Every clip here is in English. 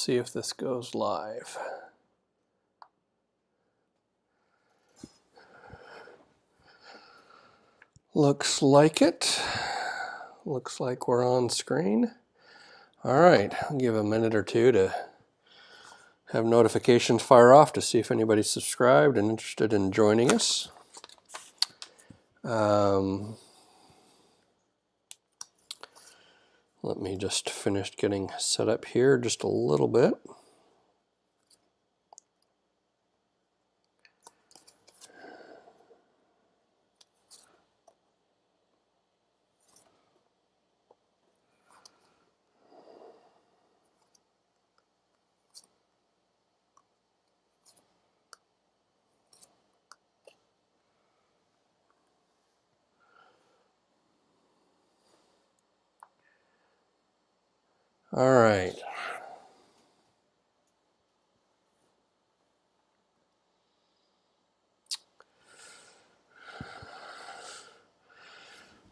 see if this goes live. Looks like it. Looks like we're on screen. All right, I'll give a minute or two to have notifications fire off to see if anybody's subscribed and interested in joining us. Let me just finish getting set up here just a little bit. All right.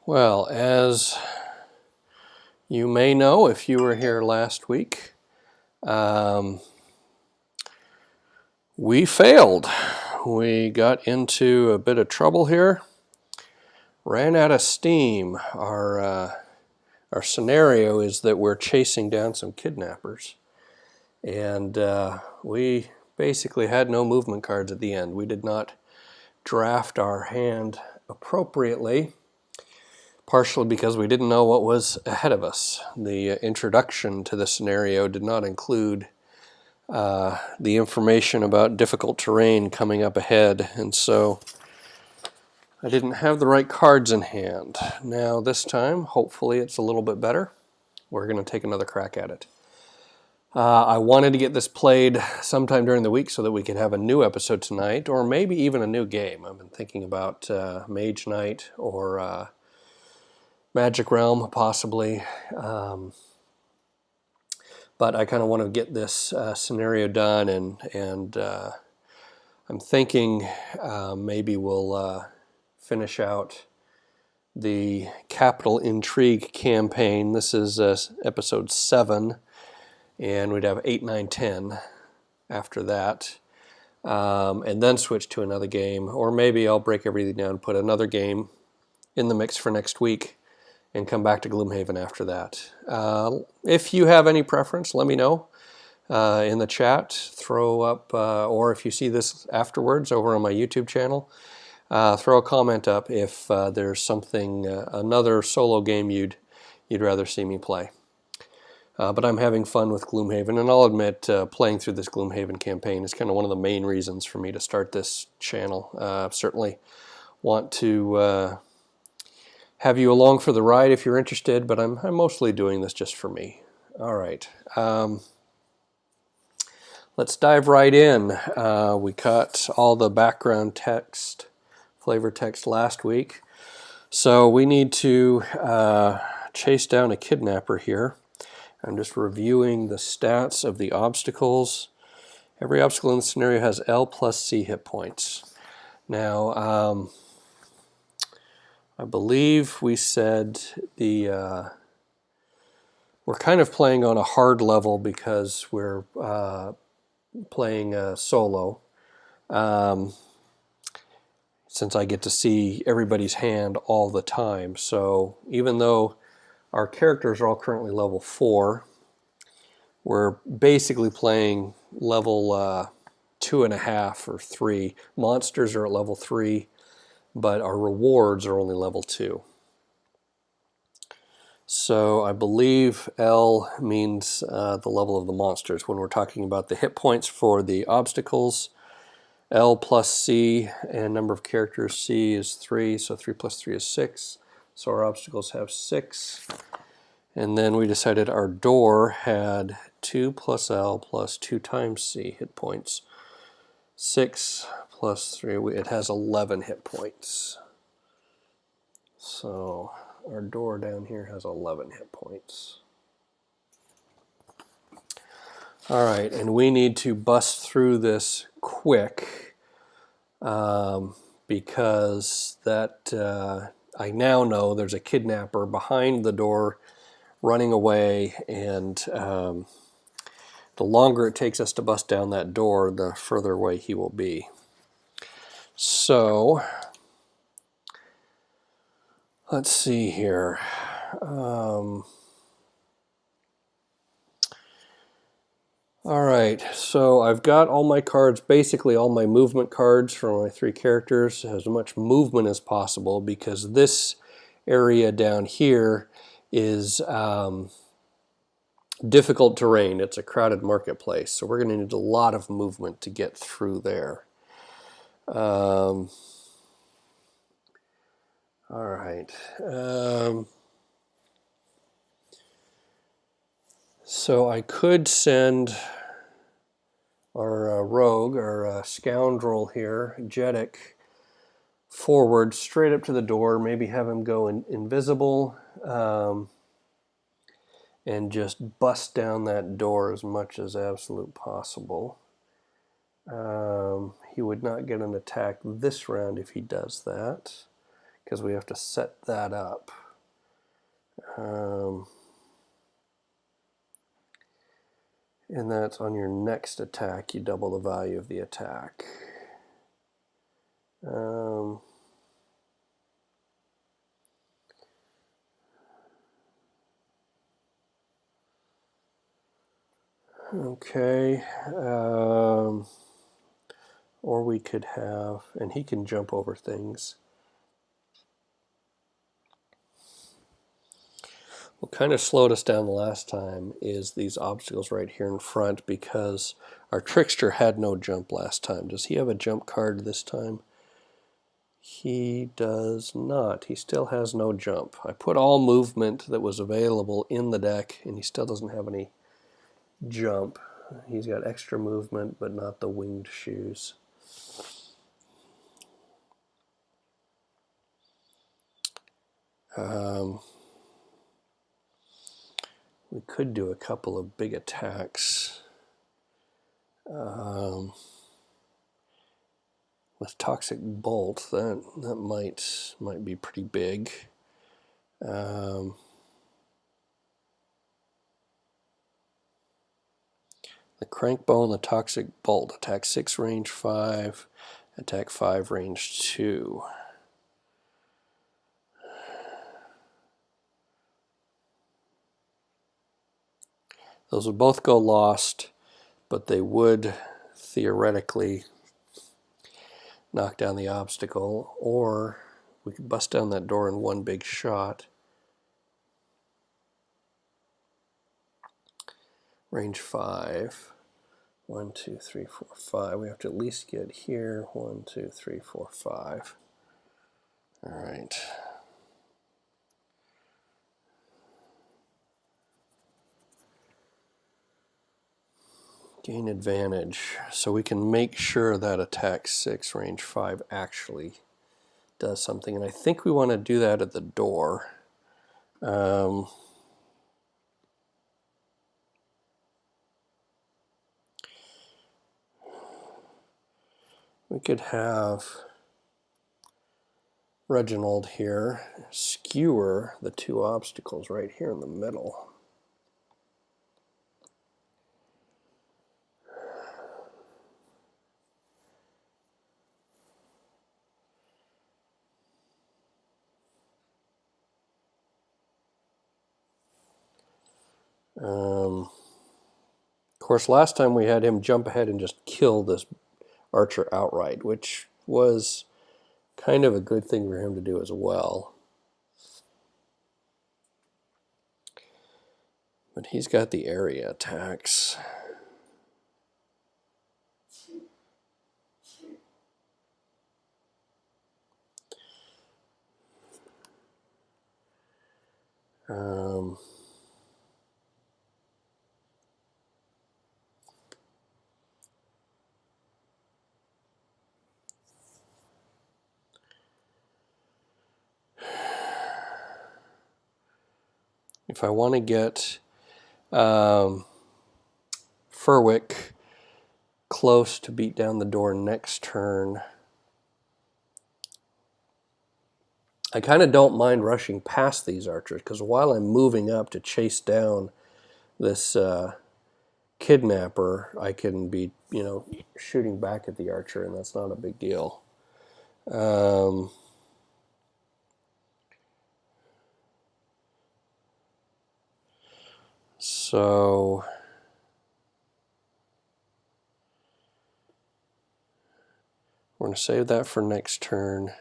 Well, as you may know, if you were here last week, we failed. We got into a bit of trouble here, ran out of steam. Our scenario is that we're chasing down some kidnappers, and we basically had no movement cards at the end. We did not draft our hand appropriately, partially because we didn't know what was ahead of us. The introduction to the scenario did not include the information about difficult terrain coming up ahead, and so I didn't have the right cards in hand. Now this time, hopefully it's a little bit better. We're going to take another crack at it. I wanted to get this played sometime during the week so that we could have a new episode tonight, or maybe even a new game. I've been thinking about Mage Knight or Magic Realm, possibly. But I kind of want to get this scenario done, and I'm thinking maybe we'll finish out the Capital Intrigue campaign. This is episode 7, and we'd have 8, 9, 10 after that, and then switch to another game. Or maybe I'll break everything down, put another game in the mix for next week, and come back to Gloomhaven after that. If you have any preference, let me know in the chat. Throw up, or if you see this afterwards over on my YouTube channel, throw a comment up if there's something, another solo game you'd rather see me play. But I'm having fun with Gloomhaven, and I'll admit playing through this Gloomhaven campaign is kind of one of the main reasons for me to start this channel. Certainly want to have you along for the ride if you're interested, but I'm mostly doing this just for me. All right. Let's dive right in. We cut all the background text, flavor text last week. So we need to chase down a kidnapper here. I'm just reviewing the stats of the obstacles. Every obstacle in the scenario has L plus C hit points. Now, I believe we said we're kind of playing on a hard level because we're playing solo. Since I get to see everybody's hand all the time. So even though our characters are all currently level 4, we're basically playing level 2.5 or 3. Monsters are at level 3, but our rewards are only level 2. So I believe L means the level of the monsters. When we're talking about the hit points for the obstacles, L plus C, and number of characters, C is 3, so 3 plus 3 is 6. So our obstacles have 6. And then we decided our door had 2 plus L plus 2 times C hit points. 6 plus 3, it has 11 hit points. So our door down here has 11 hit points. All right, and we need to bust through this quick because that I now know there's a kidnapper behind the door running away, and to the longer it takes us to bust down that door, the further away he will be. So let's see here. All right, so I've got all my cards, basically all my movement cards for my 3 characters, as much movement as possible, because this area down here is difficult terrain. It's a crowded marketplace, so we're going to need a lot of movement to get through there. All right. So I could send our rogue, our scoundrel here, Jeddick, forward straight up to the door, maybe have him go invisible, and just bust down that door as much as absolute possible. He would not get an attack this round if he does that, because we have to set that up. And that's on your next attack, you double the value of the attack. Okay. Or we could have, and he can jump over things. What kind of slowed us down the last time is these obstacles right here in front, because our trickster had no jump last time. Does he have a jump card this time? He does not. He still has no jump. I put all movement that was available in the deck, and he still doesn't have any jump. He's got extra movement, but not the winged shoes. We could do a couple of big attacks. With Toxic Bolt, that might be pretty big. The Crank Bow and the Toxic Bolt. Attack 6, range 5. Attack 5, range 2. Those would both go lost, but they would theoretically knock down the obstacle, or we could bust down that door in one big shot. Range 5. 1, 2, 3, 4, 5. We have to at least get here. 1, 2, 3, 4, 5. All right. Gain advantage. So we can make sure that attack 6, range 5 actually does something. And I think we want to do that at the door. We could have Reginald here skewer the 2 obstacles right here in the middle. Of course, last time we had him jump ahead and just kill this archer outright, which was kind of a good thing for him to do as well. But he's got the area attacks. If I want to get Furwick close to beat down the door next turn, I kind of don't mind rushing past these archers, because while I'm moving up to chase down this kidnapper, I can be, you know, shooting back at the archer, and that's not a big deal. So we're going to save that for next turn.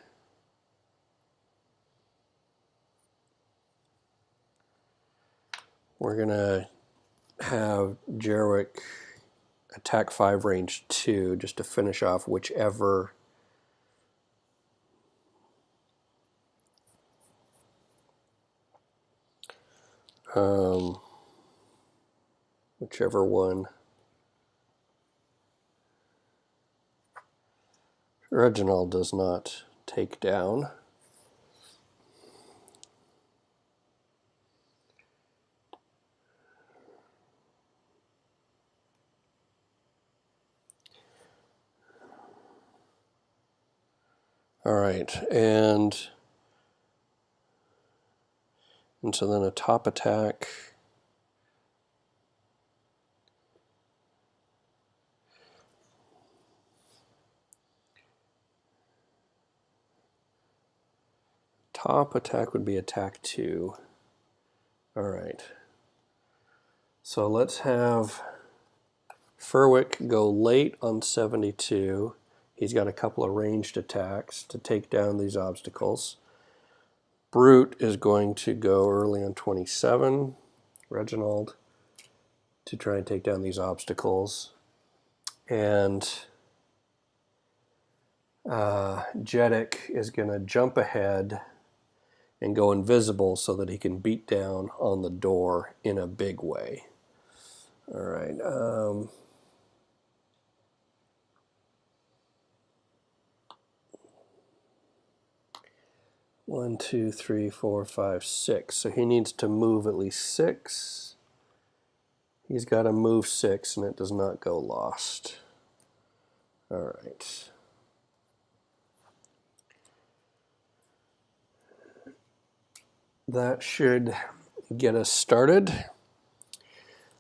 We're going to have Jerwick attack 5, range 2, just to finish off whichever whichever one Reginald does not take down. All right, and so then a top attack. Top attack would be attack 2. All right. So let's have Furwick go late on 72. He's got a couple of ranged attacks to take down these obstacles. Brute is going to go early on 27, Reginald, to try and take down these obstacles. And Jeddick is going to jump ahead and go invisible so that he can beat down on the door in a big way. All right. 1, 2, 3, 4, 5, 6. So he needs to move at least 6. He's got to move 6, and it does not go lost. All right. That should get us started.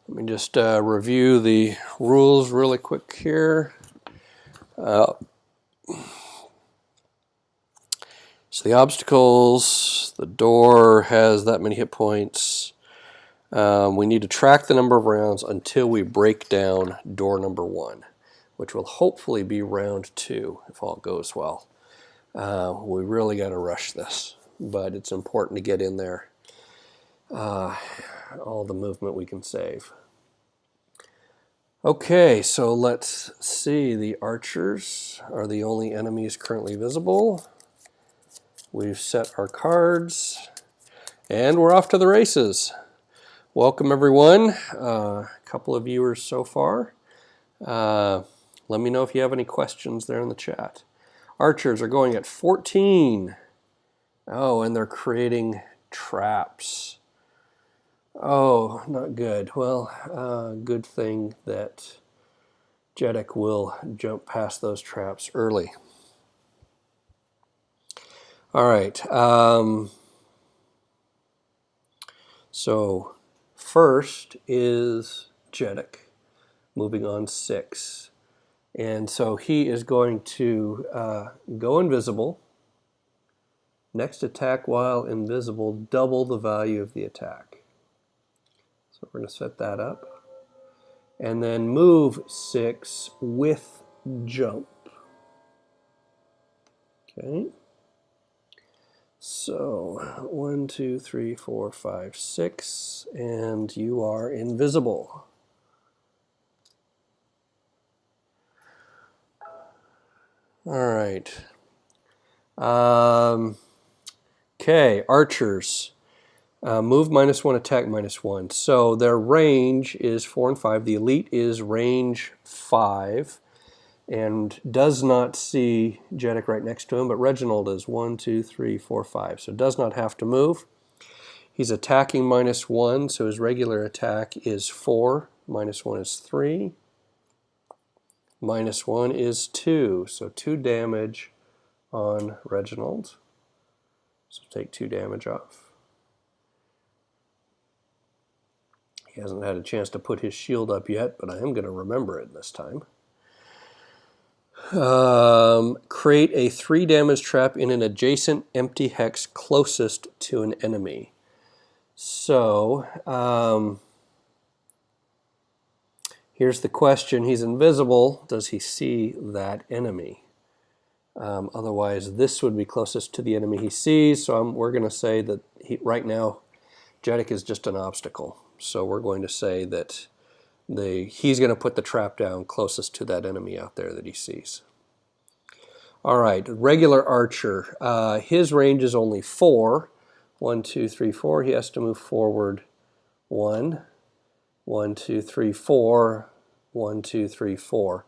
Let me just review the rules really quick here. So the obstacles, the door has that many hit points. We need to track the number of rounds until we break down door number 1, which will hopefully be round 2 if all goes well. We really got to rush this, but it's important to get in there all the movement we can save. Okay, so let's see. The archers are the only enemies currently visible. We've set our cards, and we're off to the races. Welcome, everyone. A couple of viewers so far. Let me know if you have any questions there in the chat. Archers are going at 14. Oh, and they're creating traps. Oh, not good. Well, good thing that Jeddick will jump past those traps early. All right. So first is Jeddick, moving on 6. And so he is going to go invisible. Next attack while invisible, double the value of the attack. So we're going to set that up. And then move 6 with jump. Okay. So 1, 2, 3, 4, 5, 6, and you are invisible. All right. Okay, archers. Move -1, attack -1. So their range is 4 and 5. The elite is range 5. And does not see Jeddick right next to him, but Reginald is 1, 2, 3, 4, 5. So does not have to move. He's attacking -1, so his regular attack is 4. -1 is 3. -1 is 2. So 2 damage on Reginald. So take 2 damage off. He hasn't had a chance to put his shield up yet, but I am going to remember it this time. Create a 3 damage trap in an adjacent empty hex closest to an enemy. So, here's the question. He's invisible. Does he see that enemy? Otherwise, this would be closest to the enemy he sees. So we're going to say that right now, Jeddick is just an obstacle. So we're going to say that he's going to put the trap down closest to that enemy out there that he sees. All right, regular archer. His range is only 4. 1, 2, 3, 4. He has to move forward 1. 1, 2, 3, 4. 1, 2, 3, 4.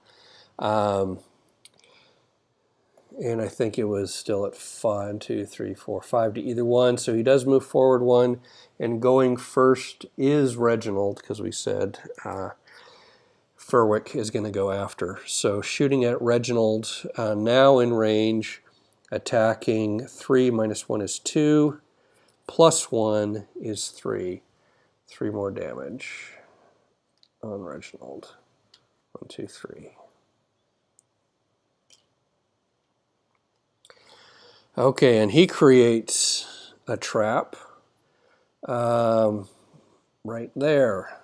And I think it was still at 5, 2, 3, 4, 5 to either one. So he does move forward 1. And going first is Reginald, because we said Furwick is going to go after. So shooting at Reginald, now in range, attacking 3 minus 1 is 2, plus 1 is 3. 3 more damage on Reginald. 1, 2, 3. Okay, and he creates a trap right there.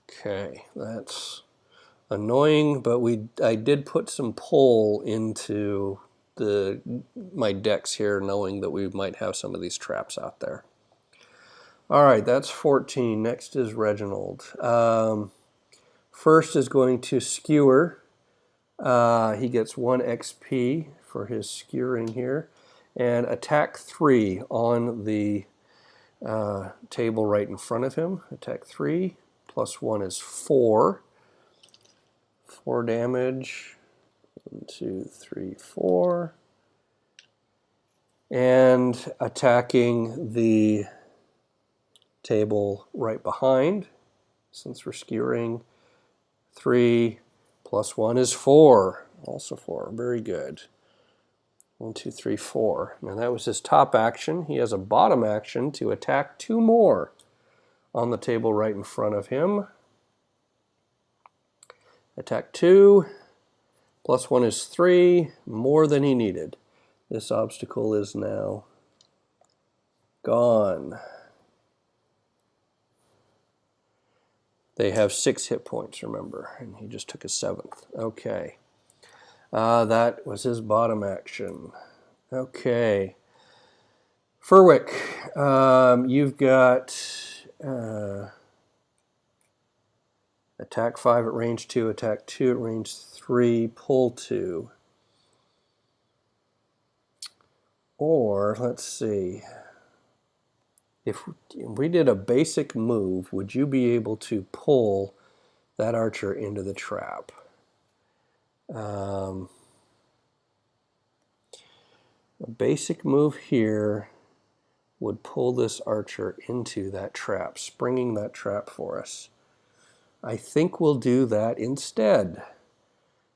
Okay, that's annoying, but I did put some pull into my decks here, knowing that we might have some of these traps out there. All right, that's 14. Next is Reginald. First is going to skewer. He gets 1 XP for his skewering here, and attack 3 on the table right in front of him. Attack 3 plus 1 is 4. 4 damage. 1, 2, 3, 4. And attacking the table right behind, since we're skewering. 3 plus 1 is 4. Also 4. Very good. 1, 2, 3, 4. Now that was his top action. He has a bottom action to attack 2 more on the table right in front of him. Attack 2, plus 1 is 3, more than he needed. This obstacle is now gone. They have 6 hit points, remember, and he just took a 7th. Okay. That was his bottom action. Okay. Furwick, you've got attack 5 at range 2, attack 2 at range 3, pull 2. Or, let's see, if we did a basic move, would you be able to pull that archer into the trap? A basic move here would pull this archer into that trap, springing that trap for us. I think we'll do that instead.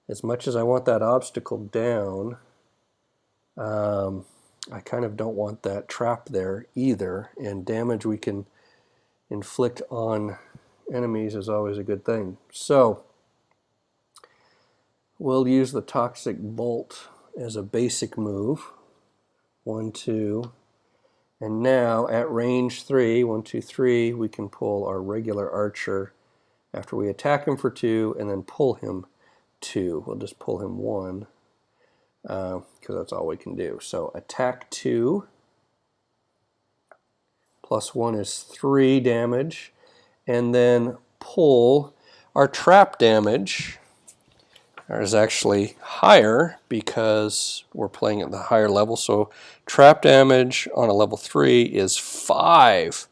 As much as I want that obstacle down, I kind of don't want that trap there either, and damage we can inflict on enemies is always a good thing. So we'll use the Toxic Bolt as a basic move. 1, 2, and now at range 3, 1, 2, 3, we can pull our regular archer after we attack him for 2 and then pull him 2. We'll just pull him 1 because that's all we can do. So attack 2 plus 1 is 3 damage, and then pull. Our trap damage is actually higher because we're playing at the higher level. So trap damage on a level 3 is 5.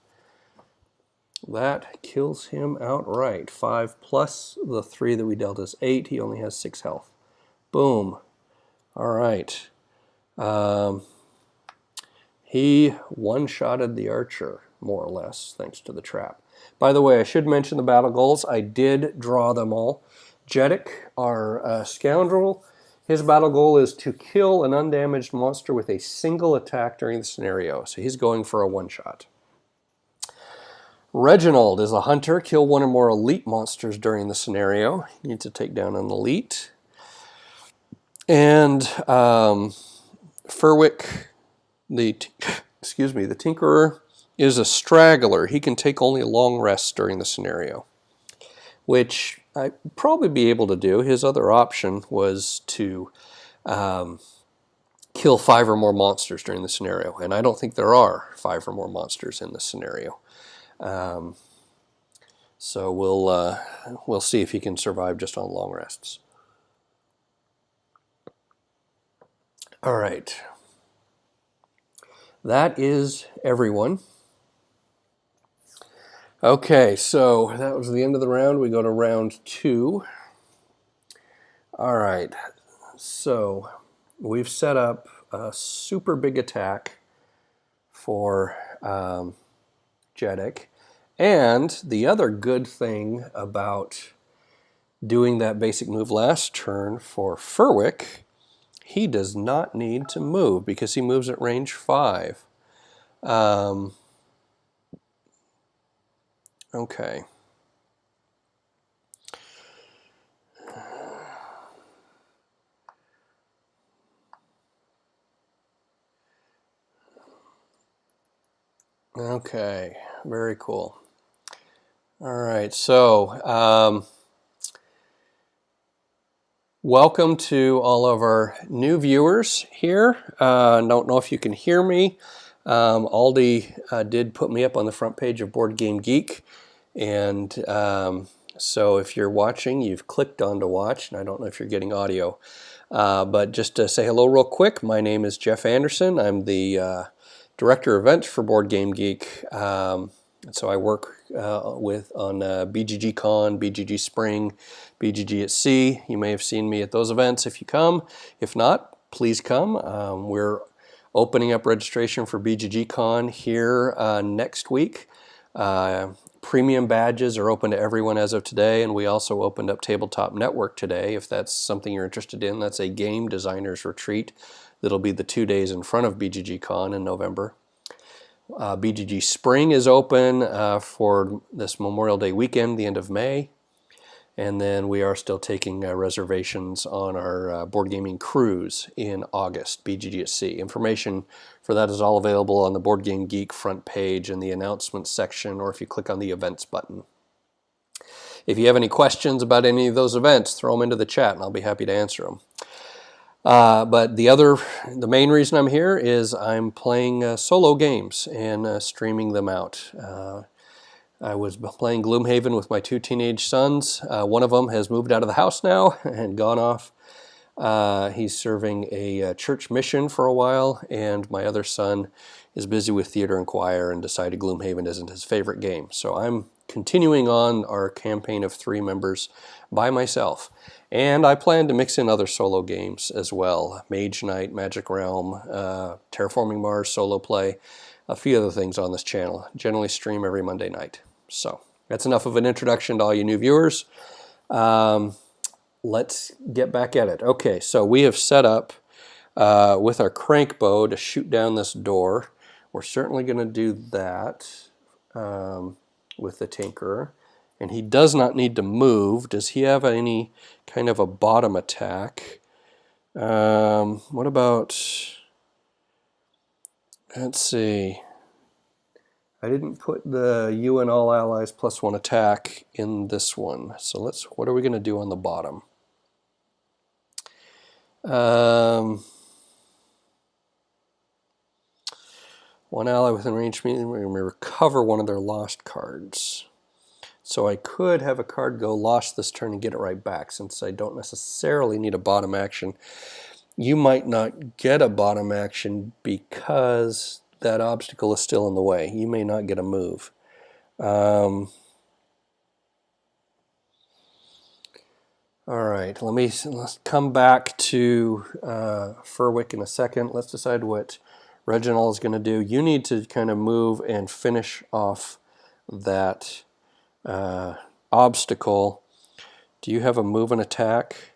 That kills him outright. 5 plus the 3 that we dealt is 8. He only has 6 health. Boom. All right. He one-shotted the archer, more or less, thanks to the trap. By the way, I should mention the battle goals. I did draw them all. Jeddick, our scoundrel, his battle goal is to kill an undamaged monster with a single attack during the scenario. So he's going for a one-shot. Reginald is a hunter. Kill one or more elite monsters during the scenario. You need to take down an elite. And Furwick, the Tinkerer, is a straggler. He can take only long rests during the scenario, which I'd probably be able to do. His other option was to kill 5 or more monsters during the scenario, and I don't think there are 5 or more monsters in this scenario. So we'll see if he can survive just on long rests. All right. That is everyone. Okay, so that was the end of the round. We go to round 2. All right, so we've set up a super big attack for Jeddick. And the other good thing about doing that basic move last turn for Furwick, he does not need to move because he moves at range 5. Okay. Okay, very cool. All right, so welcome to all of our new viewers here. I don't know if you can hear me. Aldi did put me up on the front page of Board Game Geek, and so if you're watching, you've clicked on to watch, and I don't know if you're getting audio. But just to say hello real quick, my name is Jeff Anderson. I'm the Director of Events for Board Game Geek. So I work on BGG Con, BGG Spring, BGG at Sea. You may have seen me at those events if you come. If not, please come. We're opening up registration for BGG Con here next week. Premium badges are open to everyone as of today, and we also opened up Tabletop Network today. If that's something you're interested in, that's a game designers retreat that'll be the 2 days in front of BGG Con in November. BGG Spring is open for this Memorial Day weekend, the end of May. And then we are still taking reservations on our board gaming cruise in August, BGG at Sea. Information for that is all available on the Board Game Geek front page in the announcements section, or if you click on the events button. If you have any questions about any of those events, throw them into the chat and I'll be happy to answer them. But the main reason I'm here is I'm playing solo games and streaming them out. I was playing Gloomhaven with my 2 teenage sons. One of them has moved out of the house now and gone off. He's serving a church mission for a while, and my other son is busy with theater and choir and decided Gloomhaven isn't his favorite game. So I'm continuing on our campaign of 3 members by myself. And I plan to mix in other solo games as well. Mage Knight, Magic Realm, Terraforming Mars, solo play, a few other things on this channel. Generally stream every Monday night. So that's enough of an introduction to all you new viewers. Let's get back at it. Okay, so we have set up with our crank bow to shoot down this door. We're certainly going to do that with the Tinkerer. And he does not need to move. Does he have any kind of a bottom attack? What about, let's see. I didn't put the you and all allies +1 attack in this one. So what are we going to do on the bottom? One ally within range, we may recover one of their lost cards. So I could have a card go lost this turn and get it right back, since I don't necessarily need a bottom action. You might not get a bottom action because that obstacle is still in the way. You may not get a move. All right, let's come back to Furwick in a second. Let's decide what Reginald is going to do. You need to kind of move and finish off that obstacle. Do you have a move and attack?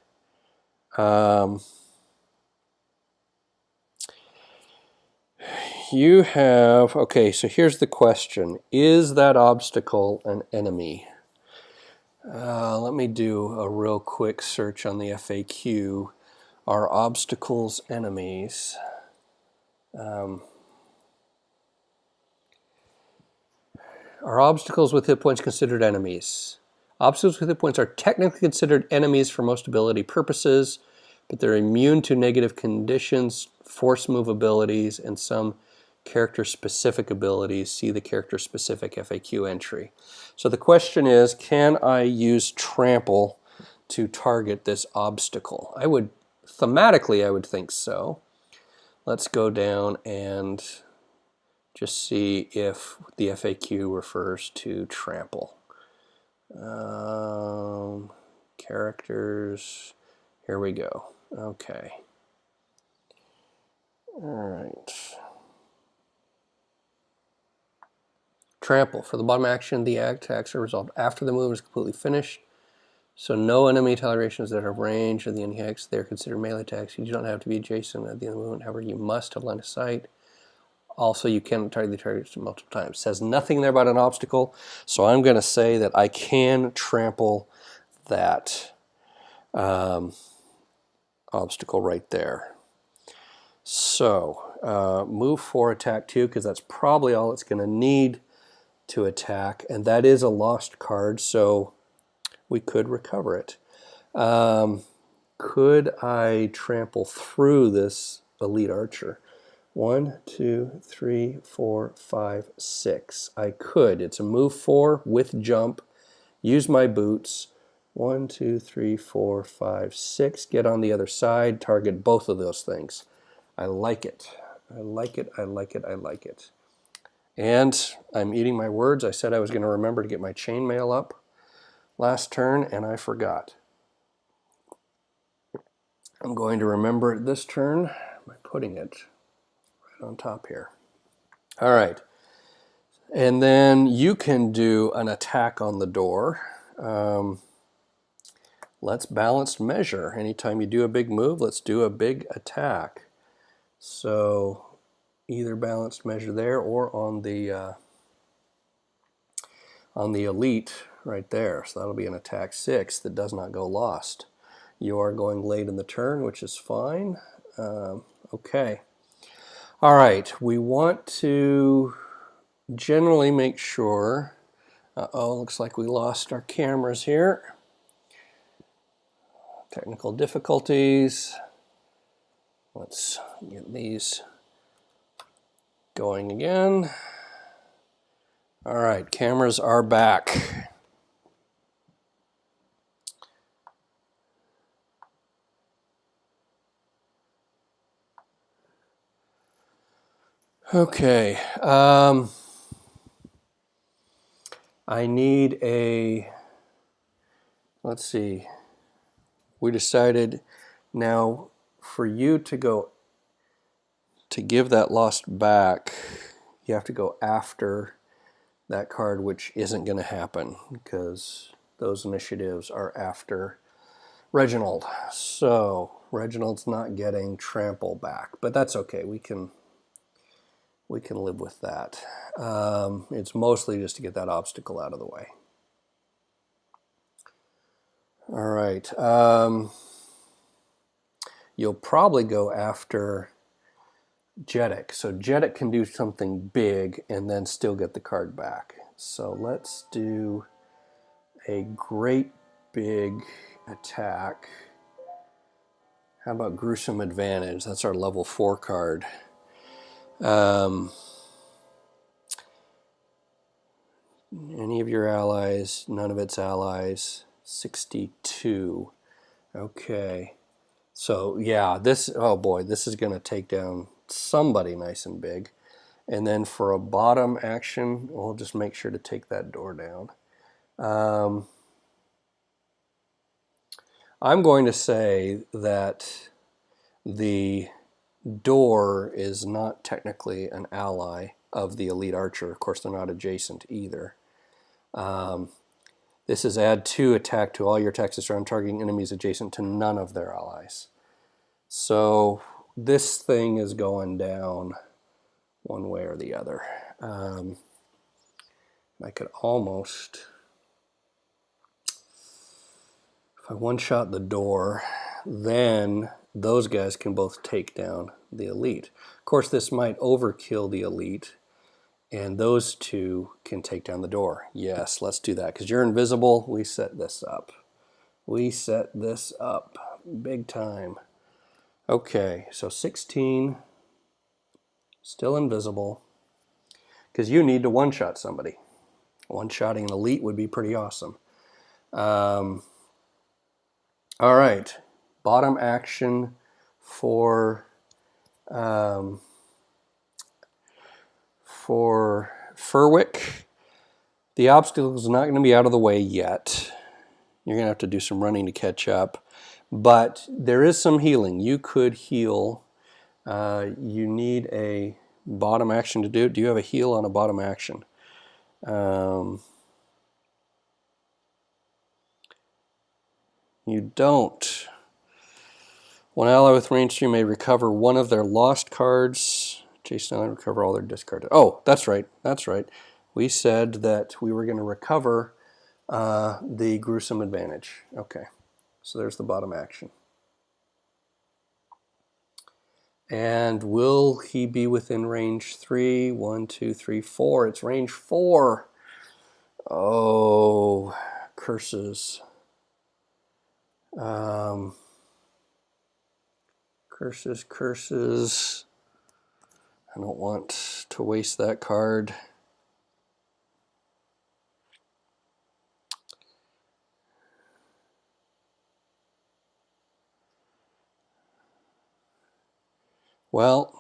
you have, okay, so here's the question. Is that obstacle an enemy? Let me do a real quick search on the FAQ. Are obstacles enemies? Are obstacles with hit points considered enemies? Obstacles with hit points are technically considered enemies for most ability purposes, but they're immune to negative conditions, force move abilities, and some character-specific abilities. See the character-specific FAQ entry. So the question is, can I use trample to target this obstacle? Thematically, I would think so. Let's go down and just see if the FAQ refers to trample. Characters, here we go. Okay. All right. Trample. For the bottom action, the attacks are resolved after the move is completely finished. So no enemy tolerations that have range of the attacks, they're considered melee attacks. You do not have to be adjacent at the end of the movement. However, you must have line of sight. Also, you cannot target the target multiple times. It says nothing there about an obstacle, so I'm going to say that I can trample that obstacle right there. So, move 4, attack 2, because that's probably all it's going to need to attack, and that is a lost card, so we could recover it. Could I trample through this elite archer? 1, 2, 3, 4, 5, 6. I could. It's a move 4 with jump. Use my boots. 1, 2, 3, 4, 5, 6. Get on the other side. Target both of those things. I like it. I like it. I like it. I like it. And I'm eating my words. I said I was going to remember to get my chainmail up last turn, and I forgot. I'm going to remember it this turn by putting it on top here. All right. And then you can do an attack on the door. Let's balanced measure. Anytime you do a big move, let's do a big attack. So either balanced measure there or on the elite right there. So that'll be an attack 6 that does not go lost. You are going late in the turn, which is fine. Okay. All right, we want to generally make sure, looks like we lost our cameras here. Technical difficulties. Let's get these going again. All right, cameras are back. Okay, I need let's see, we decided now for you to give that lost back, you have to go after that card, which isn't going to happen because those initiatives are after Reginald. So Reginald's not getting trample back, but that's okay. We can live with that. It's mostly just to get that obstacle out of the way. All right. You'll probably go after Jeddick. So Jeddick can do something big and then still get the card back. So let's do a great big attack. How about Gruesome Advantage? That's our level 4 card. Any of your allies, none of its allies, 62. Okay. So yeah, oh boy, this is going to take down somebody nice and big. And then for a bottom action, we'll just make sure to take that door down. I'm going to say that the door is not technically an ally of the elite archer. Of course, they're not adjacent either. This is add 2 attack to all your attacks that are targeting enemies adjacent to none of their allies. So this thing is going down one way or the other. I could almost, if I one-shot the door, then those guys can both take down the elite. Of course, this might overkill the elite, and those two can take down the door. Yes, let's do that, because you're invisible. We set this up. We set this up big time. Okay, so 16, still invisible, because you need to one-shot somebody. One-shotting an elite would be pretty awesome. All right, bottom action for Furwick. The obstacle is not going to be out of the way yet. You're going to have to do some running to catch up. But there is some healing. You could heal. You need a bottom action to do it. Do you have a heal on a bottom action? You don't. One ally with range 3 may recover one of their lost cards. Jason and I recover all their discarded. Oh, that's right. That's right. We said that we were going to recover the gruesome advantage. Okay. So there's the bottom action. And will he be within range 3? 1, 2, 3, 4. It's range 4. Oh, curses. Curses. I don't want to waste that card. Well,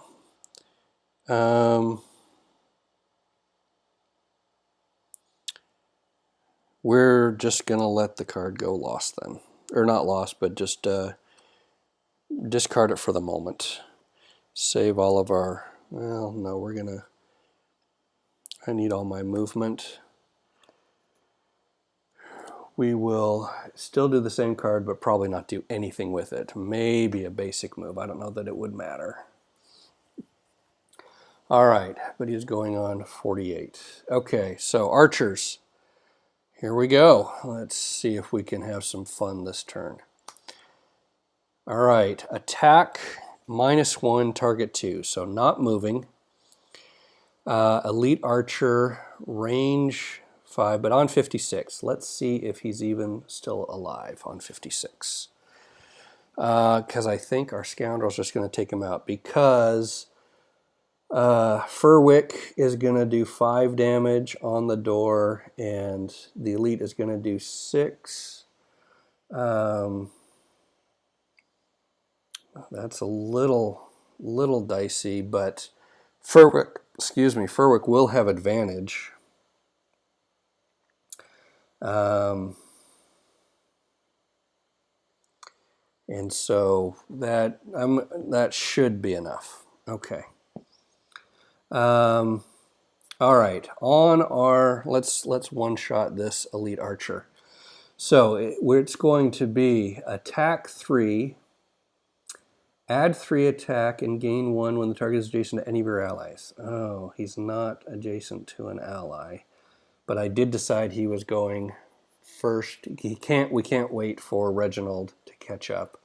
we're just going to let the card go lost then. Or not lost, but just discard it for the moment. Save all of our... Well, no, we're going to... I need all my movement. We will still do the same card, but probably not do anything with it. Maybe a basic move. I don't know that it would matter. All right, but he's going on 48. Okay, so archers. Here we go. Let's see if we can have some fun this turn. All right, attack -1, target 2. So not moving. Elite archer, range 5, but on 56. Let's see if he's even still alive on 56. Because I think our scoundrel's just going to take him out, because Furwick is going to do 5 damage on the door, and the elite is going to do 6. That's a little dicey, but Furwick will have advantage. And so that should be enough. Okay. All right. On our let's one-shot this elite archer. So it's going to be attack 3, add 3 attack, and gain 1 when the target is adjacent to any of your allies. Oh, he's not adjacent to an ally, but I did decide he was going first. We can't wait for Reginald to catch up.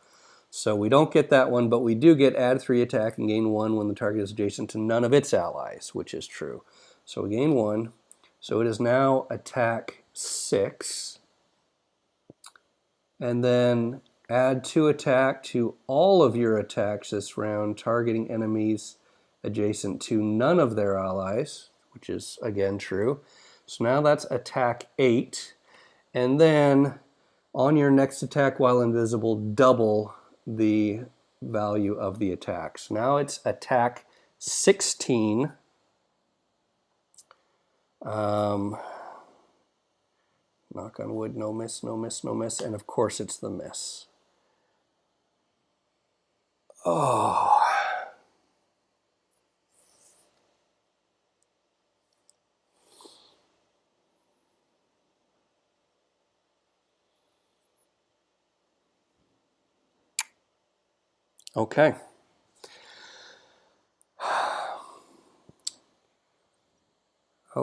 So we don't get that one, but we do get add 3 attack and gain 1 when the target is adjacent to none of its allies, which is true. So we gain 1. So it is now attack 6. And then add 2 attack to all of your attacks this round, targeting enemies adjacent to none of their allies, which is again true. So now that's attack 8. And then on your next attack while invisible, double the value of the attacks. Now it's attack 16. Knock on wood, no miss, no miss, no miss. And of course it's the miss. Oh. Okay.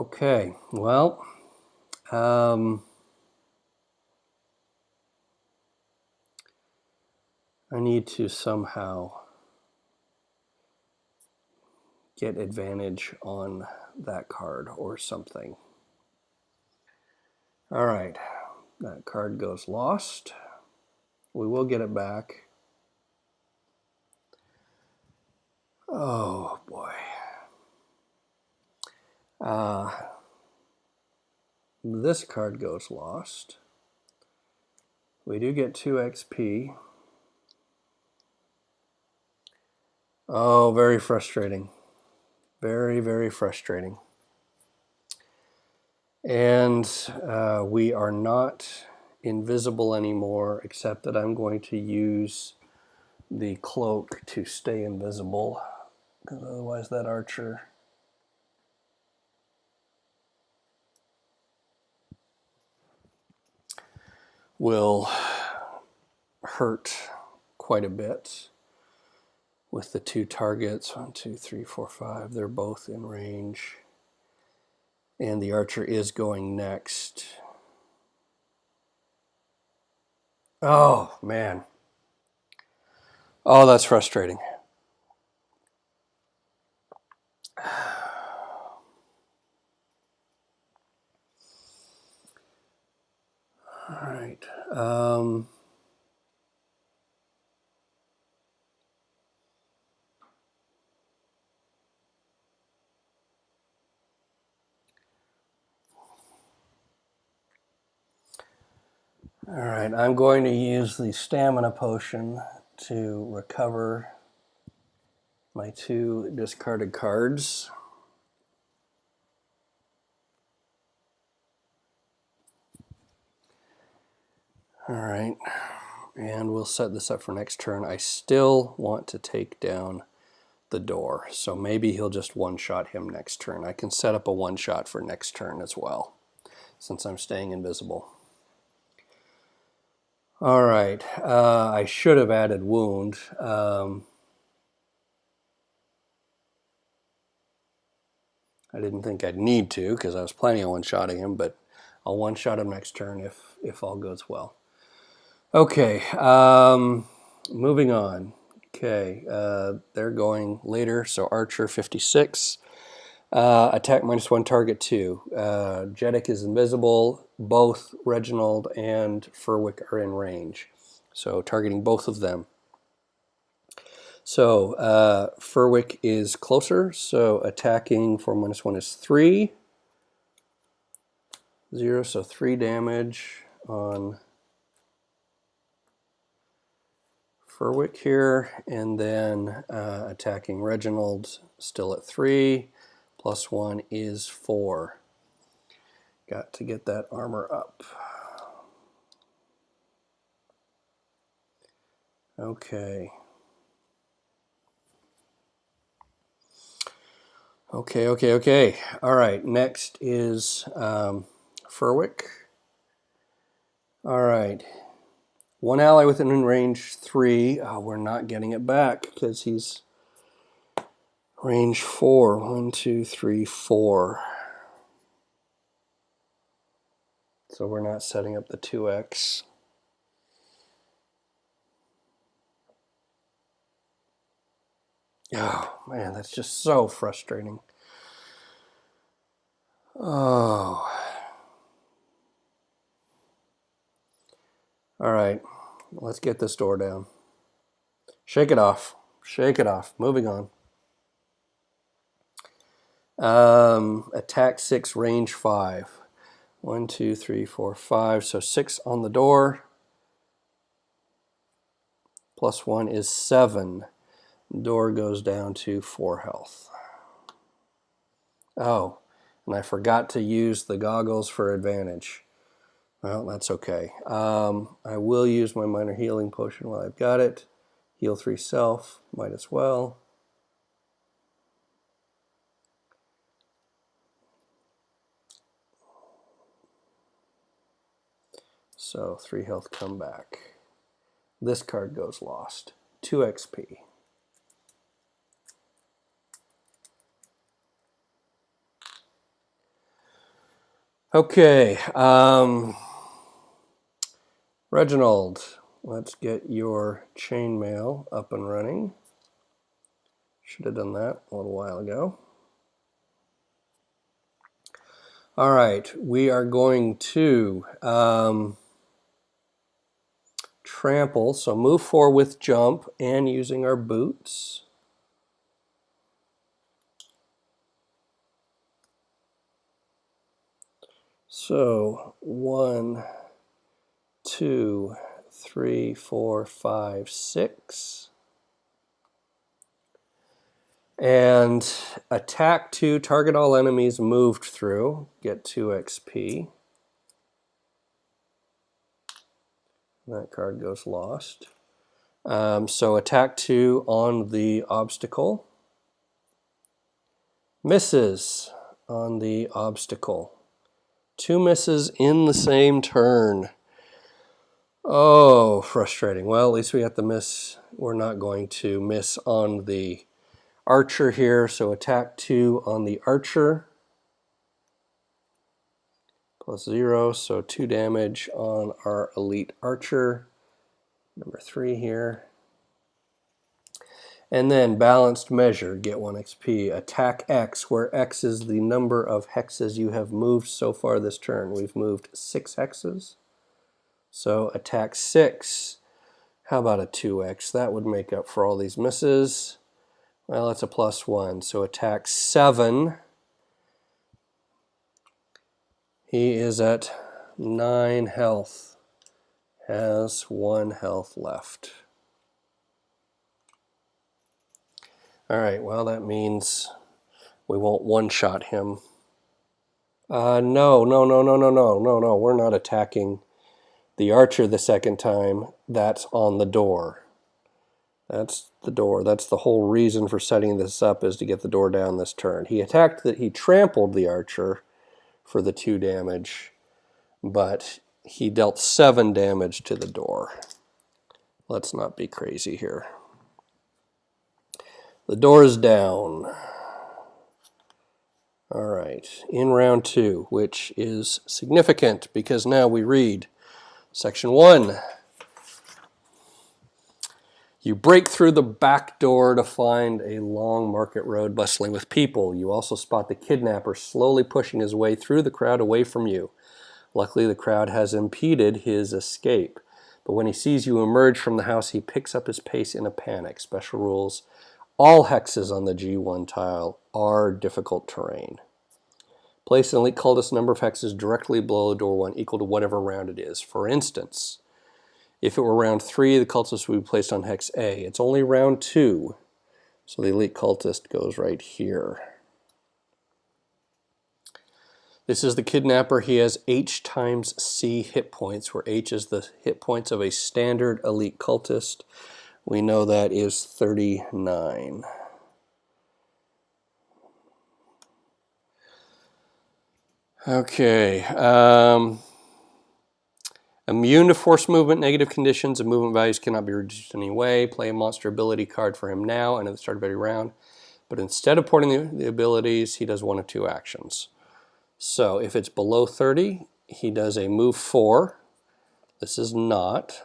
Okay, well, I need to somehow get advantage on that card or something. All right, that card goes lost. We will get it back. Oh boy. This card goes lost. We do get 2 XP. Oh, very frustrating. Very, very frustrating. And we are not invisible anymore, except that I'm going to use the cloak to stay invisible, because otherwise that archer will hurt quite a bit with the 2 targets. 1, 2, 3, 4, 5. They're both in range. And the archer is going next. Oh, man. Oh, that's frustrating. All right. All right, I'm going to use the stamina potion to recover my 2 discarded cards. All right, and we'll set this up for next turn. I still want to take down the door, so maybe he'll just one-shot him next turn. I can set up a one-shot for next turn as well, since I'm staying invisible. All right, I should have added wound. I didn't think I'd need to because I was planning on one-shotting him, but I'll one-shot him next turn if all goes well. Okay, moving on. Okay, they're going later, so Archer 56. Attack -1, target 2. Jeddick is invisible. Both Reginald and Furwick are in range, so targeting both of them. So Furwick is closer, so attacking for -1 is 3. 0, so 3 damage on Furwick here, and then attacking Reginald still at 3. +1 is 4. Got to get that armor up. Okay. Okay. All right, next is Furwick. All right. 1 ally within range 3. Oh, we're not getting it back because he's range 4. 1, 2, 3, 4. So we're not setting up the 2x. Oh, man, that's just so frustrating. Oh. All right, let's get this door down. Shake it off. Shake it off. Moving on. Attack 6, range 5. 1, 2, 3, 4, 5. So 6 on the door. +1 is 7. Door goes down to 4 health. Oh, and I forgot to use the goggles for advantage. Well, that's okay. I will use my minor healing potion while I've got it. Heal 3 self, might as well. So 3 health come back. This card goes lost. 2 XP. Okay, Reginald, let's get your chainmail up and running. Should have done that a little while ago. All right, we are going to trample, so move 4 with jump and using our boots. So 1, 2, 3, 4, 5, 6. And attack 2, target all enemies moved through, get 2 XP. That card goes lost. So attack 2 on the obstacle. Misses on the obstacle. 2 misses in the same turn. Oh, frustrating. Well, at least we got the miss. We're not going to miss on the archer here, so attack 2 on the archer. Plus 0, so 2 damage on our elite archer. Number 3 here. And then balanced measure, get 1 XP. Attack X, where X is the number of hexes you have moved so far this turn. We've moved 6 hexes. So attack 6. How about a 2X? That would make up for all these misses. Well, it's a plus 1. So attack 7. He is at 9 health. Has 1 health left. All right, well, that means we won't one-shot him. No. We're not attacking the archer the second time. That's on the door. That's the door. That's the whole reason for setting this up, is to get the door down this turn. He trampled the archer for the 2 damage, but he dealt 7 damage to the door. Let's not be crazy here. The door is down. All right, in round 2, which is significant because now we read section 1. You break through the back door to find a long market road bustling with people. You also spot the kidnapper slowly pushing his way through the crowd away from you. Luckily, the crowd has impeded his escape. But when he sees you emerge from the house, he picks up his pace in a panic. Special rules. All hexes on the G1 tile are difficult terrain. Place an elite cultist number of hexes directly below door 1 equal to whatever round it is. For instance, if it were round 3, the cultist would be placed on hex A. It's only round 2, so the elite cultist goes right here. This is the kidnapper. He has H times C hit points, where H is the hit points of a standard elite cultist. We know that is 39. Okay. Immune to force movement, negative conditions, and movement values cannot be reduced in any way. Play a monster ability card for him now and at the start of every round. But instead of porting the abilities, he does 1 of 2 actions. So if it's below 30, he does a move 4. This is not.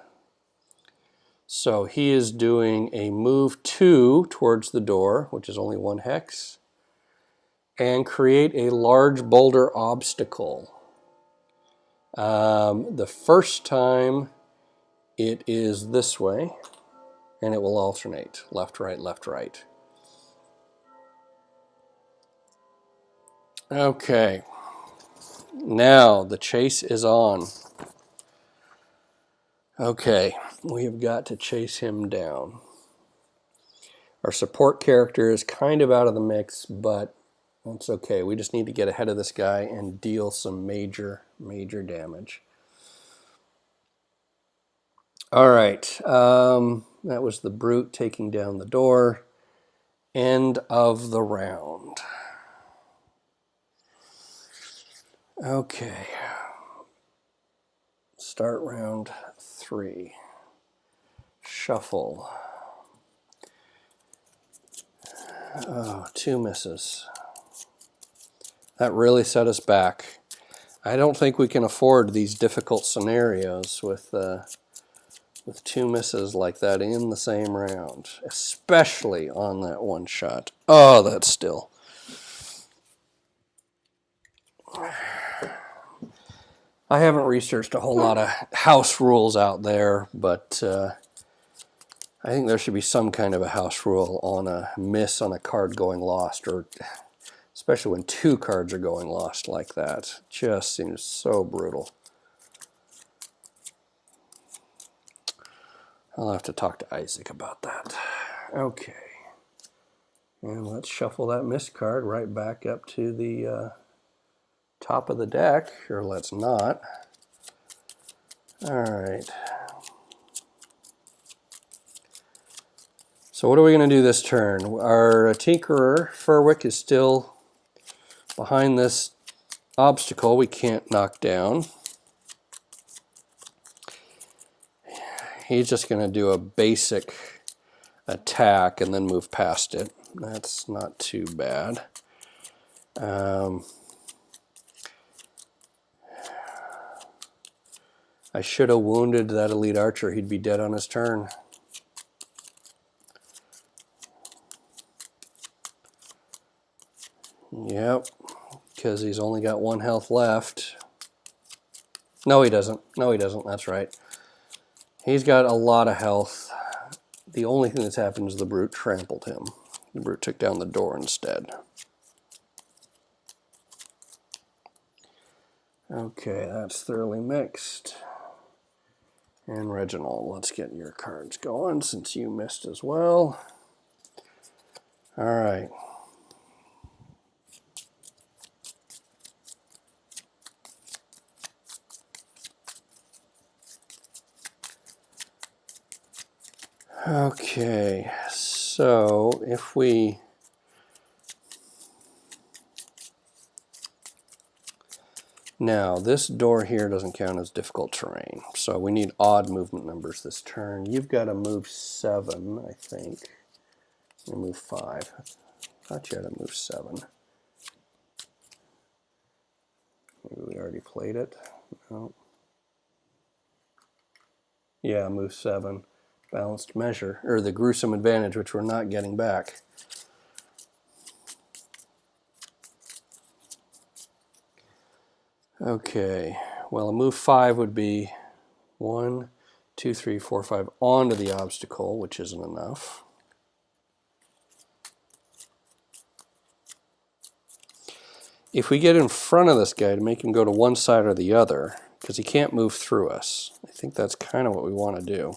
So he is doing a move 2 towards the door, which is only 1 hex, and create a large boulder obstacle. The first time it is this way, and it will alternate, left, right, left, right. Okay, now the chase is on. Okay, we have got to chase him down. Our support character is kind of out of the mix, but that's okay. We just need to get ahead of this guy and deal some major damage. All right, that was the brute taking down the door. End of the round. Okay. Start round 3. Shuffle. Oh, 2 misses. That really set us back. I don't think we can afford these difficult scenarios with 2 misses like that in the same round, especially on that one shot. Oh, that's still. I haven't researched a whole lot of house rules out there, but I think there should be some kind of a house rule on a miss on a card going lost, or especially when 2 cards are going lost like that. Just seems so brutal. I'll have to talk to Isaac about that. Okay. And let's shuffle that missed card right back up to the top of the deck, or let's not. All right. So what are we going to do this turn? Our Tinkerer, Furwick, is still behind this obstacle we can't knock down. He's just going to do a basic attack and then move past it. That's not too bad. I should have wounded that elite archer. He'd be dead on his turn. Yep, because he's only got 1 health left. No, he doesn't. No, he doesn't. That's right. He's got a lot of health. The only thing that's happened is the brute trampled him. The brute took down the door instead. Okay, that's thoroughly mixed. And Reginald, let's get your cards going since you missed as well. All right. Okay, so if we now this door here doesn't count as difficult terrain, so we need odd movement numbers this turn. You've got to move 7, I think. You move 5. I thought you had to move 7. Maybe we already played it. No. Yeah, move 7. Balanced measure, or the gruesome advantage, which we're not getting back. Okay, well, a move 5 would be 1, 2, 3, 4, 5 onto the obstacle, which isn't enough. If we get in front of this guy to make him go to one side or the other, because he can't move through us, I think that's kind of what we want to do.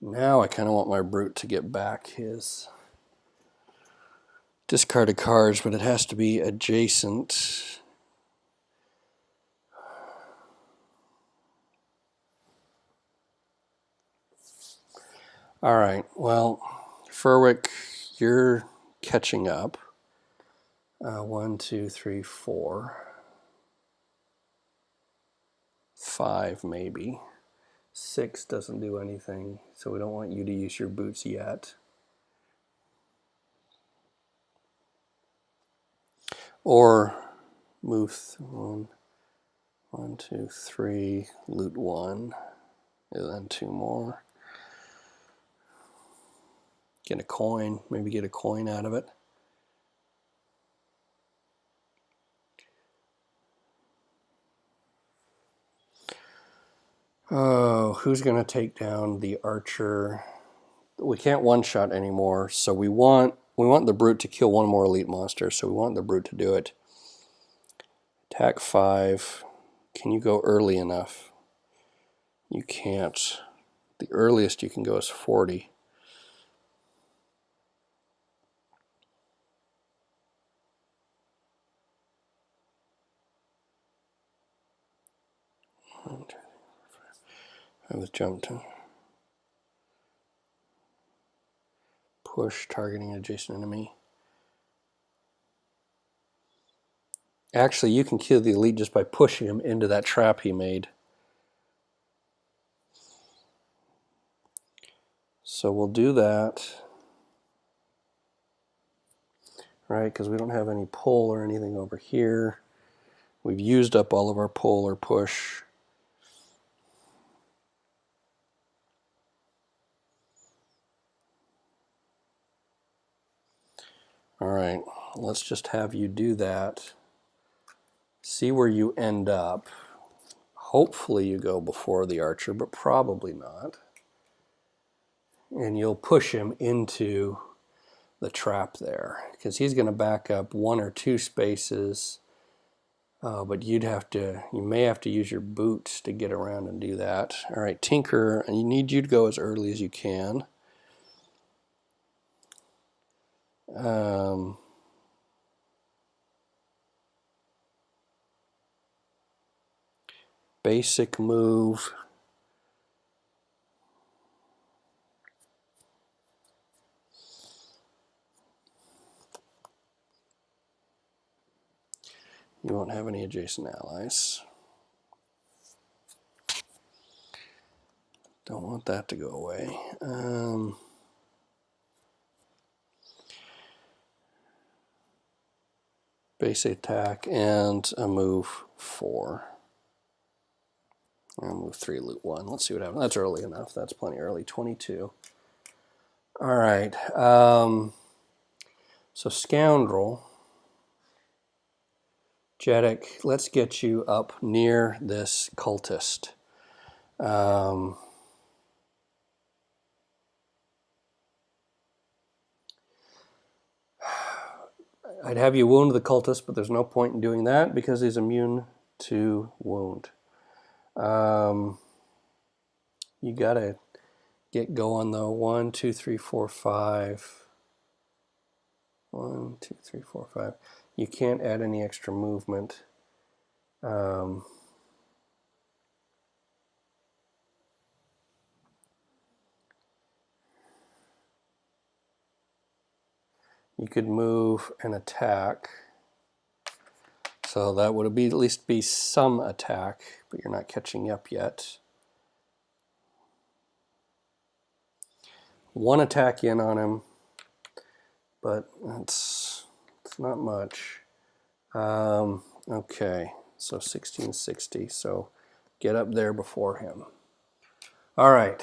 Now I kind of want my brute to get back his discarded cards, but it has to be adjacent. All right, well, Furwick, you're catching up. 1, 2, 3, 4, 5 maybe. 6 doesn't do anything, so we don't want you to use your boots yet. Or move 1, 2, 3, loot 1, and then 2 more. Get a coin, maybe get a coin out of it. Oh, who's going to take down the archer? We can't one-shot anymore, so we want the brute to kill 1 more elite monster, so we want the brute to do it. Attack 5. Can you go early enough? You can't. The earliest you can go is 40. I was jumped. Push, targeting adjacent enemy. Actually, you can kill the elite just by pushing him into that trap he made. So we'll do that, right, because we don't have any pull or anything over here. We've used up all of our pull or push. All right, let's just have you do that. See where you end up. Hopefully you go before the archer, but probably not. And you'll push him into the trap there, because he's going to back up 1 or 2 spaces. But you may have to use your boots to get around and do that. All right, Tinker, I need you to go as early as you can. Basic move. You won't have any adjacent allies. Don't want that to go away. Base attack and a move 4. I'll move 3, loot 1. Let's see what happens. That's early enough. That's plenty early. 22. All right. So Scoundrel. Jeddick, let's get you up near this cultist. I'd have you wound the cultist, but there's no point in doing that because he's immune to wound. You gotta get going though. 1, 2, 3, 4, 5. 1, 2, 3, 4, 5. You can't add any extra movement. You could move and attack. So that would be at least be some attack, but you're not catching up yet. 1 attack in on him, but it's not much. Okay, so 1660. So get up there before him. All right.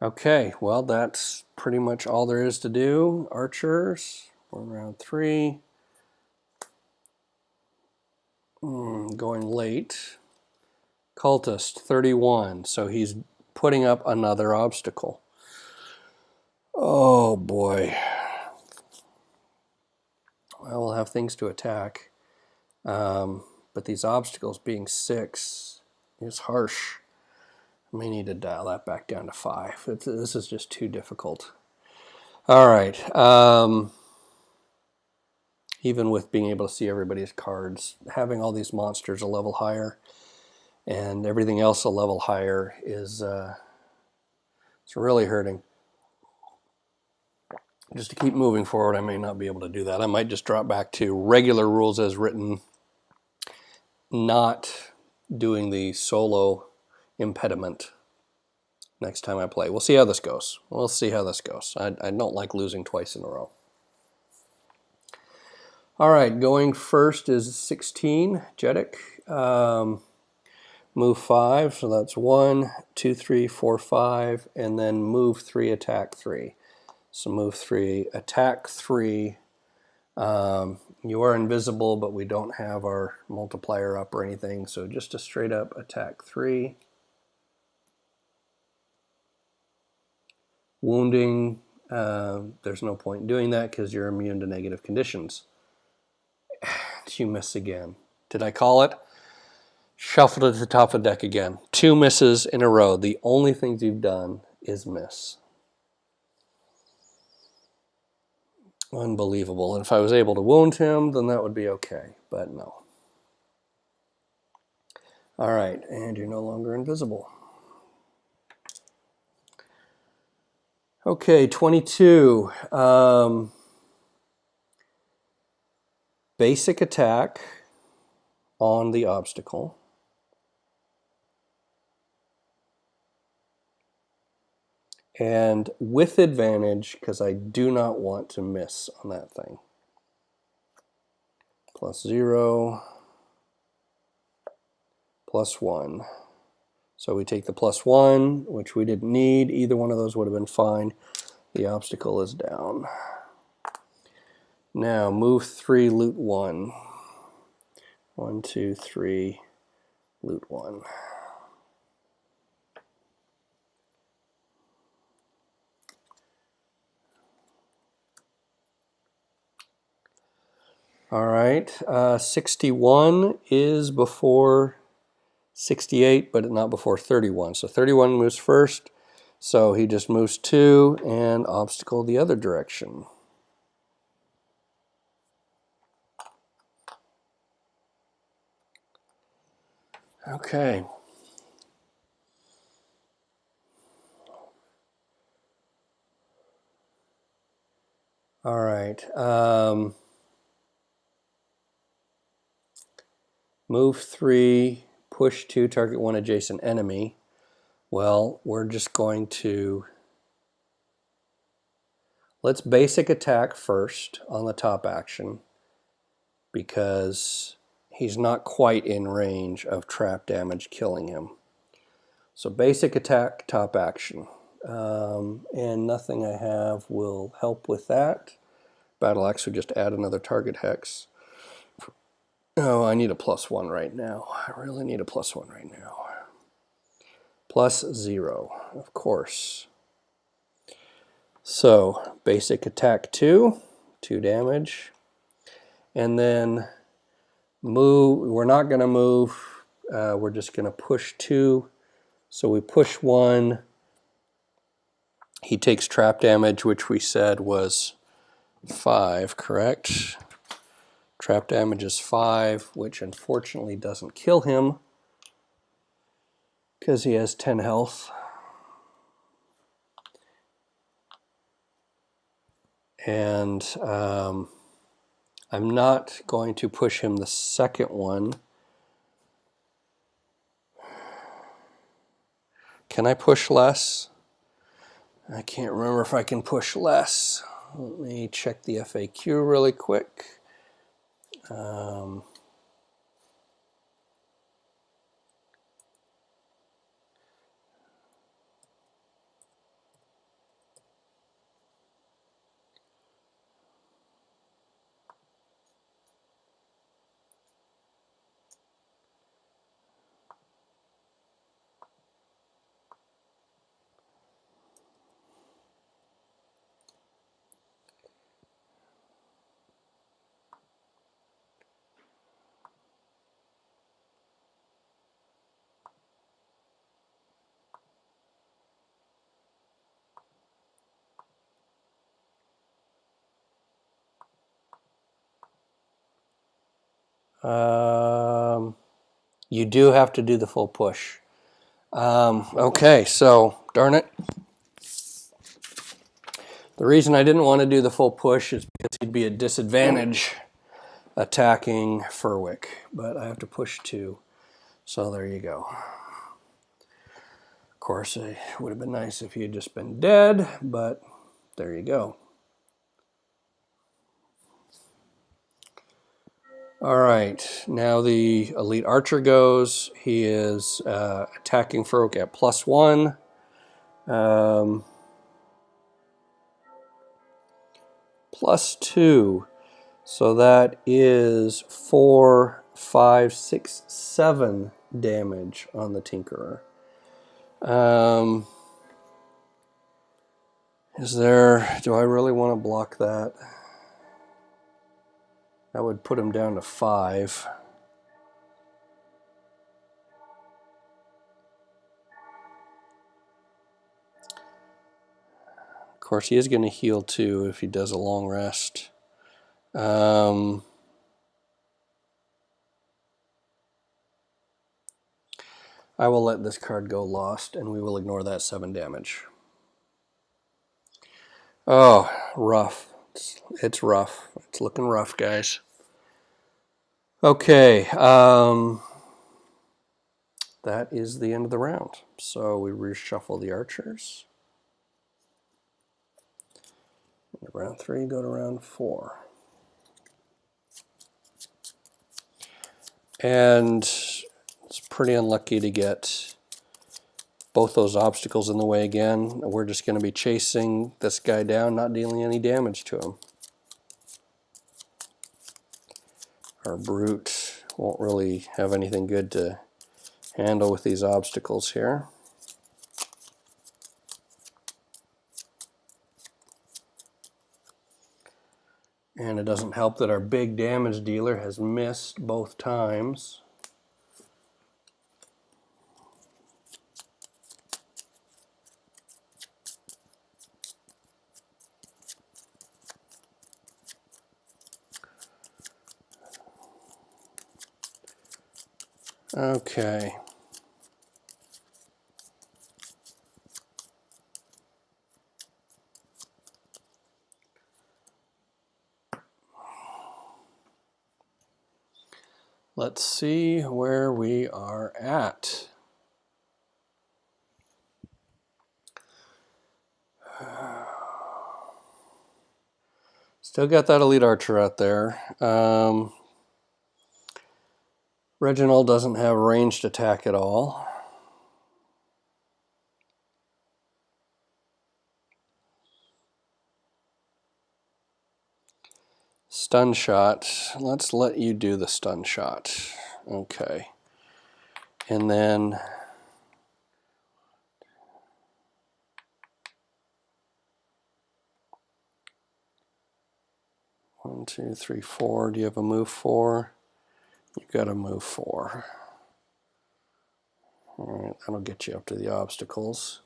Okay, well, that's pretty much all there is to do. Archers, we're in round 3. Going late. Cultist, 31. So he's putting up another obstacle. Oh, boy. Well, we'll have things to attack. But these obstacles being 6 is harsh. I may need to dial that back down to 5. This is just too difficult. All right. Even with being able to see everybody's cards, having all these monsters a level higher and everything else a level higher is it's really hurting. Just to keep moving forward, I may not be able to do that. I might just drop back to regular rules as written, not doing the solo impediment next time I play. We'll see how this goes. We'll see how this goes. I don't like losing twice in a row. All right, going first is 16, Jeddick. Move 5, so that's 1, 2, 3, 4, 5, and then move 3, attack 3. So move 3, attack 3. You are invisible, but we don't have our multiplier up or anything, so just a straight up attack 3. Wounding, there's no point in doing that because you're immune to negative conditions. You miss again. Did I call it? Shuffled at the top of the deck again. 2 misses in a row. The only things you've done is miss. Unbelievable. And if I was able to wound him, then that would be okay. But no. All right, and you're no longer invisible. Okay, 22. Basic attack. on the obstacle. And with advantage, because I do not want to miss on that thing. +0, +1. So we take the +1, which we didn't need. Either one of those would have been fine. The obstacle is down. Now move 3, loot 1. 1, 2, 3, loot 1. All right, 61 is before 68, but not before 31. So 31 moves first, so he just moves 2 and obstacle the other direction. Okay. All right. Move 3, push 2, target 1 adjacent enemy. Well, we're just going to... Let's basic attack first on the top action, because he's not quite in range of trap damage killing him. So basic attack, top action. And nothing I have will help with that. Battle axe would just add another target hex. Oh, I need a +1 right now. I really need a +1 right now. +0, of course. So basic attack 2 damage. And then move, we're not going to move, we're just going to push 2. So we push 1. He takes trap damage, which we said was 5, correct? Trap damage is 5, which unfortunately doesn't kill him because he has 10 health. And I'm not going to push him the second one. Can I push less? I can't remember if I can push less. Let me check the FAQ really quick. You do have to do the full push. Okay, so darn it. The reason I didn't want to do the full push is because he'd be at disadvantage attacking Furwick, but I have to push 2. So there you go. Of course, it would have been nice if he had just been dead, but there you go. All right, now the elite archer goes. He is attacking Furwick at +1. +2. So that is 4, 5, 6, 7 damage on the Tinkerer. Do I really want to block that? That would put him down to 5. Of course, he is going to heal too if he does a long rest. I will let this card go lost, and we will ignore that 7 damage. Oh, rough. It's rough. It's looking rough, guys. Okay, that is the end of the round. So we reshuffle the archers. Round 3, go to round 4. And it's pretty unlucky to get both those obstacles in the way again. We're just going to be chasing this guy down, not dealing any damage to him. Our brute won't really have anything good to handle with these obstacles here. And it doesn't help that our big damage dealer has missed both times. Okay. Let's see where we are at. Still got that elite archer out there. Reginald doesn't have ranged attack at all. Stun shot. Let's let you do the stun shot. Okay. And then one, two, three, 4. Do you have a move 4? You've got a move 4. All right, that'll get you up to the obstacles.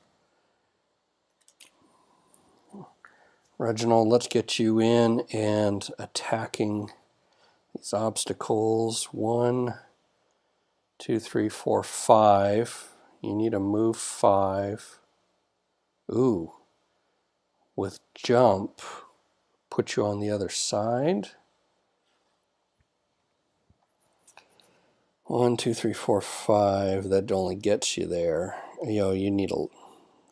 Reginald, let's get you in and attacking these obstacles. 1, 2, 3, 4, 5. You need a move 5. Ooh. With jump, put you on the other side. 1, 2, 3, 4, 5. That only gets you there. You need a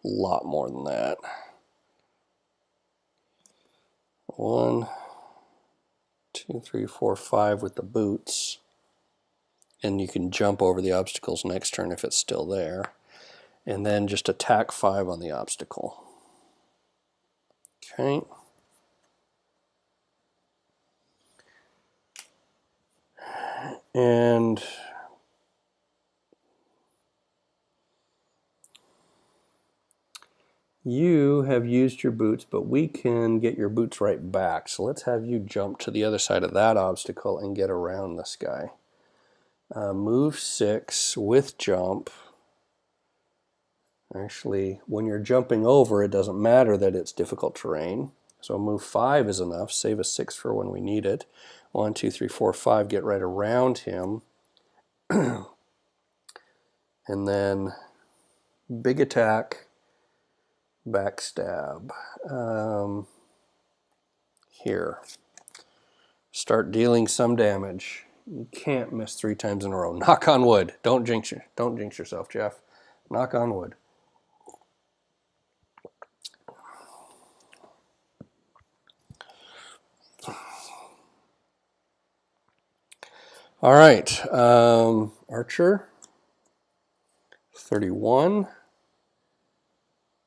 lot more than that. 1, 2, 3, 4, 5 with the boots. And you can jump over the obstacles next turn if it's still there. And then just attack 5 on the obstacle. Okay. And you have used your boots, but we can get your boots right back. So let's have you jump to the other side of that obstacle and get around this guy. Move 6 with jump. Actually, when you're jumping over, it doesn't matter that it's difficult terrain. So move 5 is enough. Save a 6 for when we need it. 1, 2, 3, 4, 5. Get right around him. And then big attack. Backstab. Here. Start dealing some damage. You can't miss 3 times in a row. Knock on wood. Don't jinx yourself, Jeff. Knock on wood. All right. Archer. 31.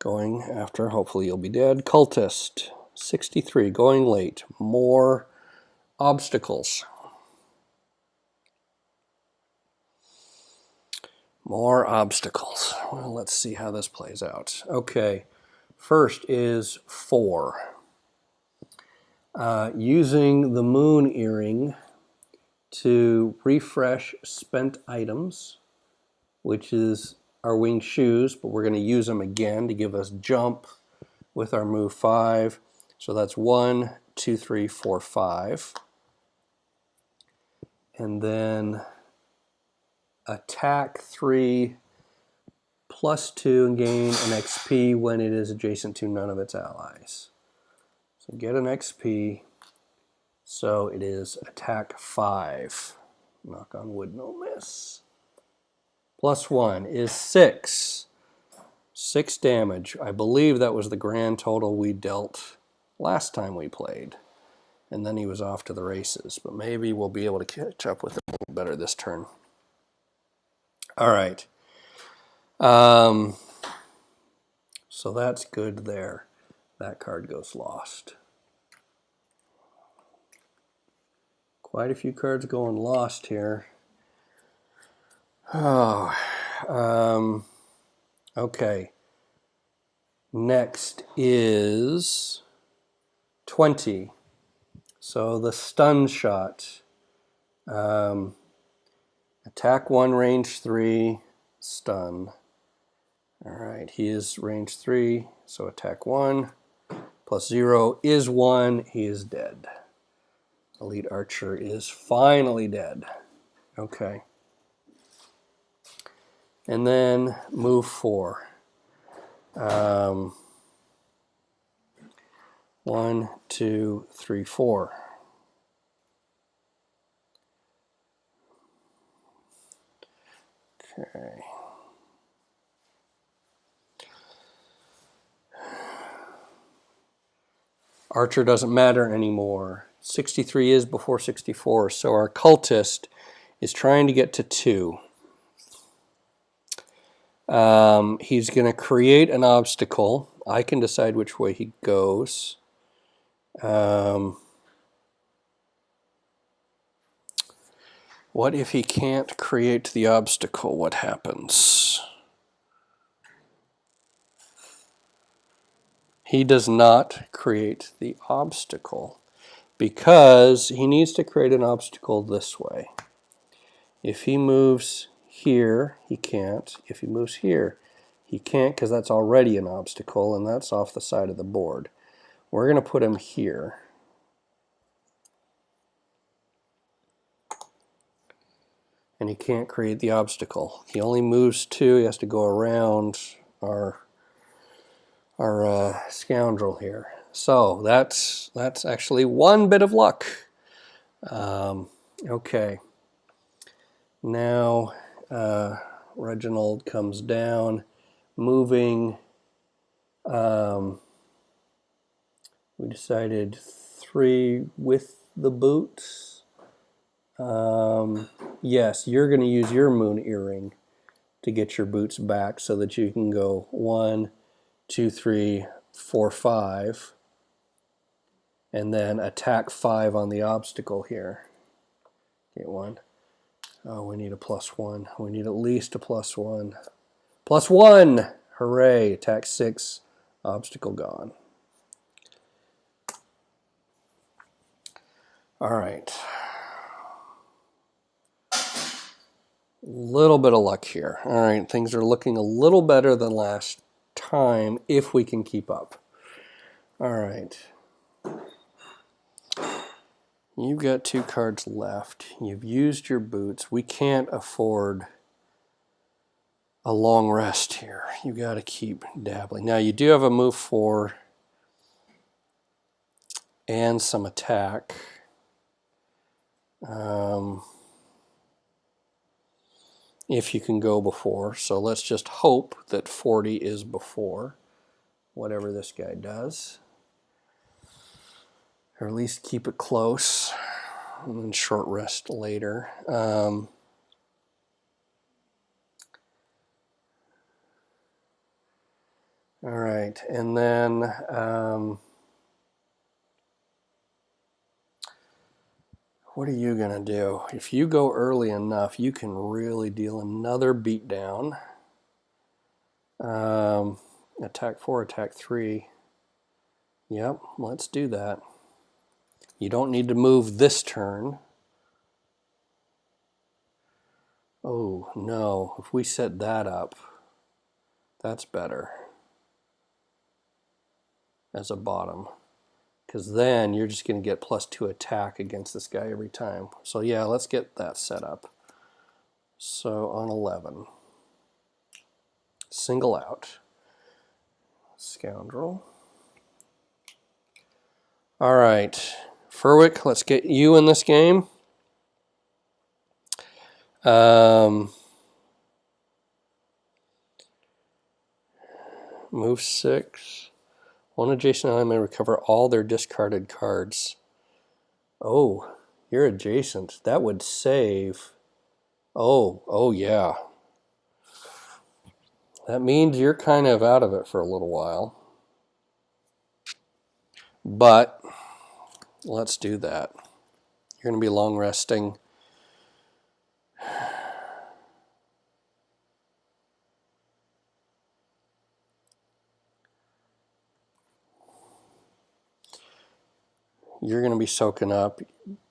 Going after, hopefully you'll be dead. Cultist. 63. Going late. More obstacles. More obstacles. Well, let's see how this plays out. Okay. First is 4. Using the moon earring to refresh spent items, which is our winged shoes, but we're going to use them again to give us jump with our move 5. So that's 1, 2, 3, 4, 5. And then attack 3 plus 2 and gain an XP when it is adjacent to none of its allies. So get an XP. So it is attack 5. Knock on wood, no miss. +1 is 6. 6 damage. I believe that was the grand total we dealt last time we played. And then he was off to the races. But maybe we'll be able to catch up with him a little better this turn. All right. So that's good there. That card goes lost. Quite a few cards going lost here. Oh, okay. Next is 20. So the stun shot. Attack 1, range 3, stun. All right, he is range 3, so attack 1, +0 is 1, he is dead. Elite Archer is finally dead. Okay. And then move 4. 1, 2, 3, 4. Okay. Archer doesn't matter anymore. 63 is before 64, so our cultist is trying to get to 2. He's going to create an obstacle. I can decide which way he goes. What if he can't create the obstacle? What happens? He does not create the obstacle because he needs to create an obstacle this way. If he moves here, he can't. If he moves here, he can't because that's already an obstacle and that's off the side of the board. We're going to put him here. And he can't create the obstacle. He only moves 2. He has to go around our scoundrel here. So that's actually 1 bit of luck. Okay. Now Reginald comes down, moving. We decided 3 with the boots. Yes, you're going to use your moon earring to get your boots back so that you can go 1, 2, 3, 4, 5, and then attack 5 on the obstacle here. Get 1. Oh, we need a +1. We need at least a +1. +1! Hooray! Attack 6. Obstacle gone. All right. Little bit of luck here. All right, things are looking a little better than last time if we can keep up. All right. You've got 2 cards left. You've used your boots. We can't afford a long rest here. You got to keep dabbling. Now you do have a move 4 and some attack. If you can go before. So let's just hope that 40 is before whatever this guy does. Or at least keep it close. And then short rest later. All right, and then what are you going to do? If you go early enough, you can really deal another beatdown. Attack 4, attack 3. Yep, let's do that. You don't need to move this turn. Oh, no. If we set that up, that's better as a bottom. Because then you're just going to get +2 attack against this guy every time. So yeah, let's get that set up. So on 11. Single out. Scoundrel. All right. Furwick, let's get you in this game. Move 6. One adjacent ally may recover all their discarded cards. Oh, you're adjacent. That would save. Oh yeah. That means you're kind of out of it for a little while. But let's do that. You're going to be long resting. You're going to be soaking up.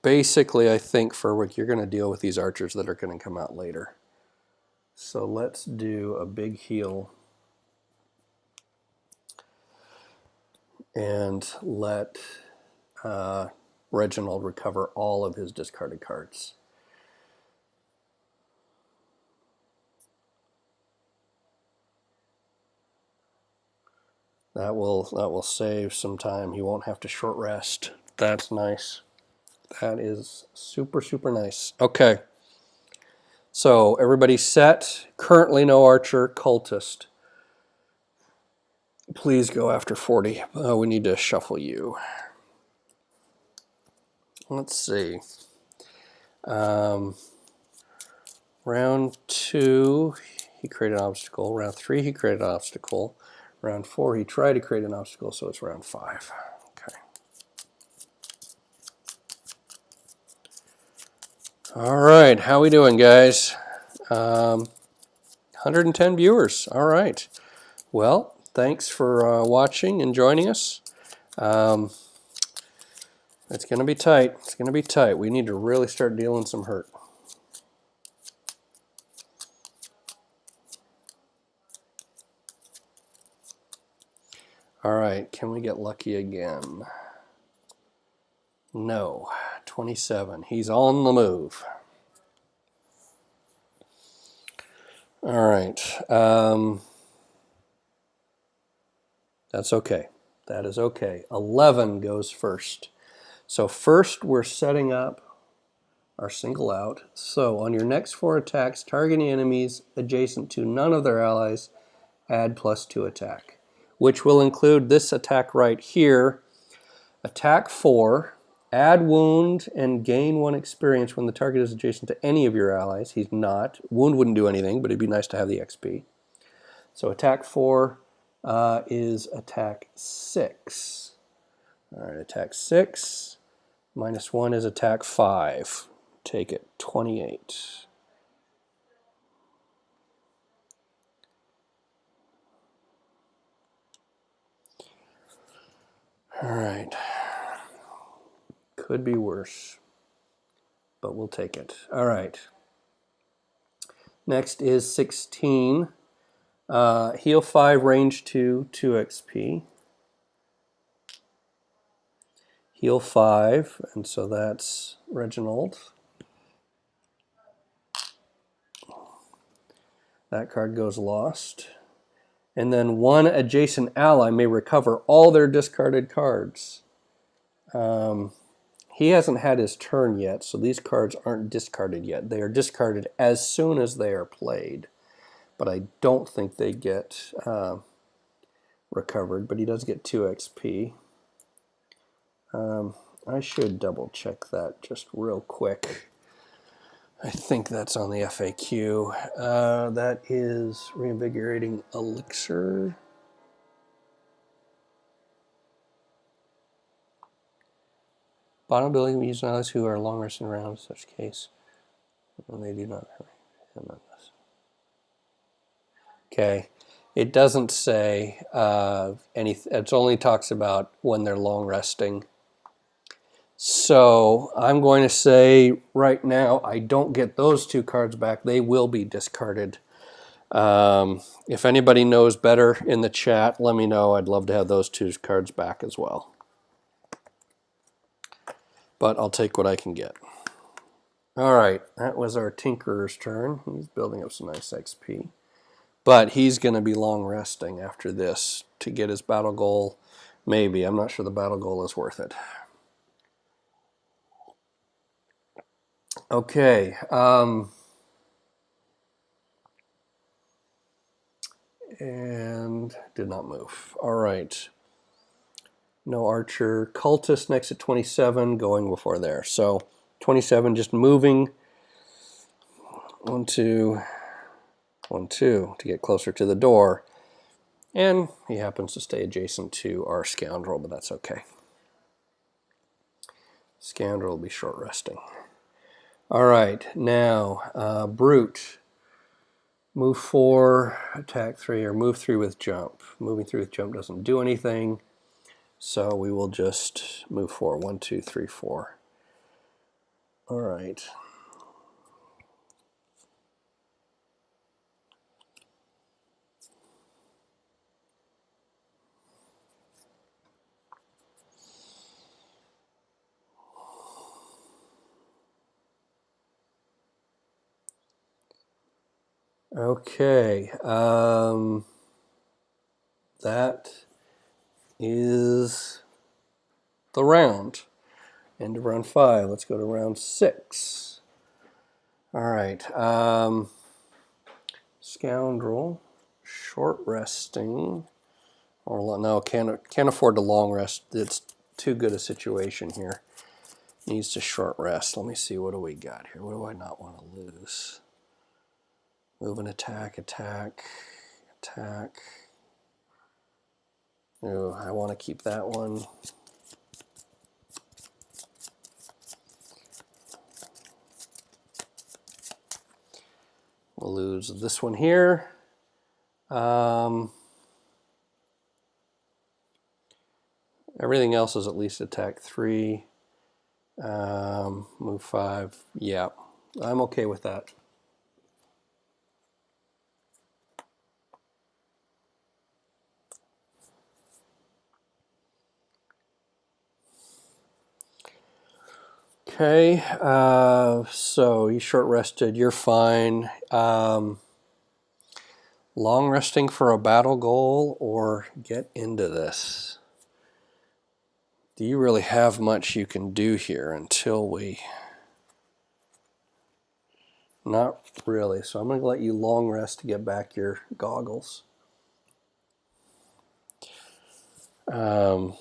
Basically, I think for what you're going to deal with these archers that are going to come out later. So let's do a big heal and let Reginald recover all of his discarded cards. That will save some time. He won't have to short rest. That's nice. That is super, super nice. Okay. So everybody's set. Currently no archer, cultist. Please go after 40. We need to shuffle you. Let's see. Round 2, he created an obstacle. Round 3, he created an obstacle. Round 4, he tried to create an obstacle, so it's round 5. Okay. All right, how we doing, guys? 110 viewers. All right. Well, thanks for watching and joining us. It's going to be tight. It's going to be tight. We need to really start dealing some hurt. All right, can we get lucky again? No. 27. He's on the move. All right. That's okay. That is okay. 11 goes first. So first we're setting up our single out. So on your next 4 attacks, targeting enemies adjacent to none of their allies, add +2 attack, which will include this attack right here. Attack 4, add wound and gain 1 experience when the target is adjacent to any of your allies. He's not. Wound wouldn't do anything, but it'd be nice to have the XP. So attack 4 is attack 6. All right, attack 6. -1 is attack 5. Take it, 28. All right. Could be worse, but we'll take it. All right. Next is 16. Heal 5, range 2, 2 XP. Heal 5, and so that's Reginald. That card goes lost. And then 1 adjacent ally may recover all their discarded cards. He hasn't had his turn yet, so these cards aren't discarded yet. They are discarded as soon as they are played. But I don't think they get recovered, but he does get 2 XP. I should double check that just real quick. I think that's on the FAQ. That is Reinvigorating Elixir. Bottom ability we use allies who are long resting around in such case. And they do not have this. Okay. It doesn't say anything. It only talks about when they're long resting. So I'm going to say right now I don't get those 2 cards back. They will be discarded. If anybody knows better in the chat, let me know. I'd love to have those 2 cards back as well. But I'll take what I can get. All right, that was our Tinkerer's turn. He's building up some nice XP. But he's going to be long resting after this to get his battle goal. Maybe. I'm not sure the battle goal is worth it. Okay. and did not move. All right. No archer. Cultist next at 27, going before there. So 27 just moving. 1, 2, 1, 2 to get closer to the door. And he happens to stay adjacent to our scoundrel, but that's okay. Scoundrel will be short resting. All right, now brute. Move 4, attack 3, or move 3 with jump. Moving 3 with jump doesn't do anything, so we will just move 4. 1, 2, 3, 4. All right. Okay, that is the round. End of round 5. Let's go to round 6. All right, scoundrel, short resting, or no, can't afford to long rest. It's too good a situation here. Needs to short rest. Let me see, what do we got here? What do I not want to lose? Move and attack, attack, attack. Oh, I want to keep that one. We'll lose this one here. Everything else is at least attack 3. Move 5. Yeah, I'm okay with that. Okay, so you short rested, you're fine. Long resting for a battle goal or get into this? Do you really have much you can do here until we... Not really, so I'm going to let you long rest to get back your goggles. Of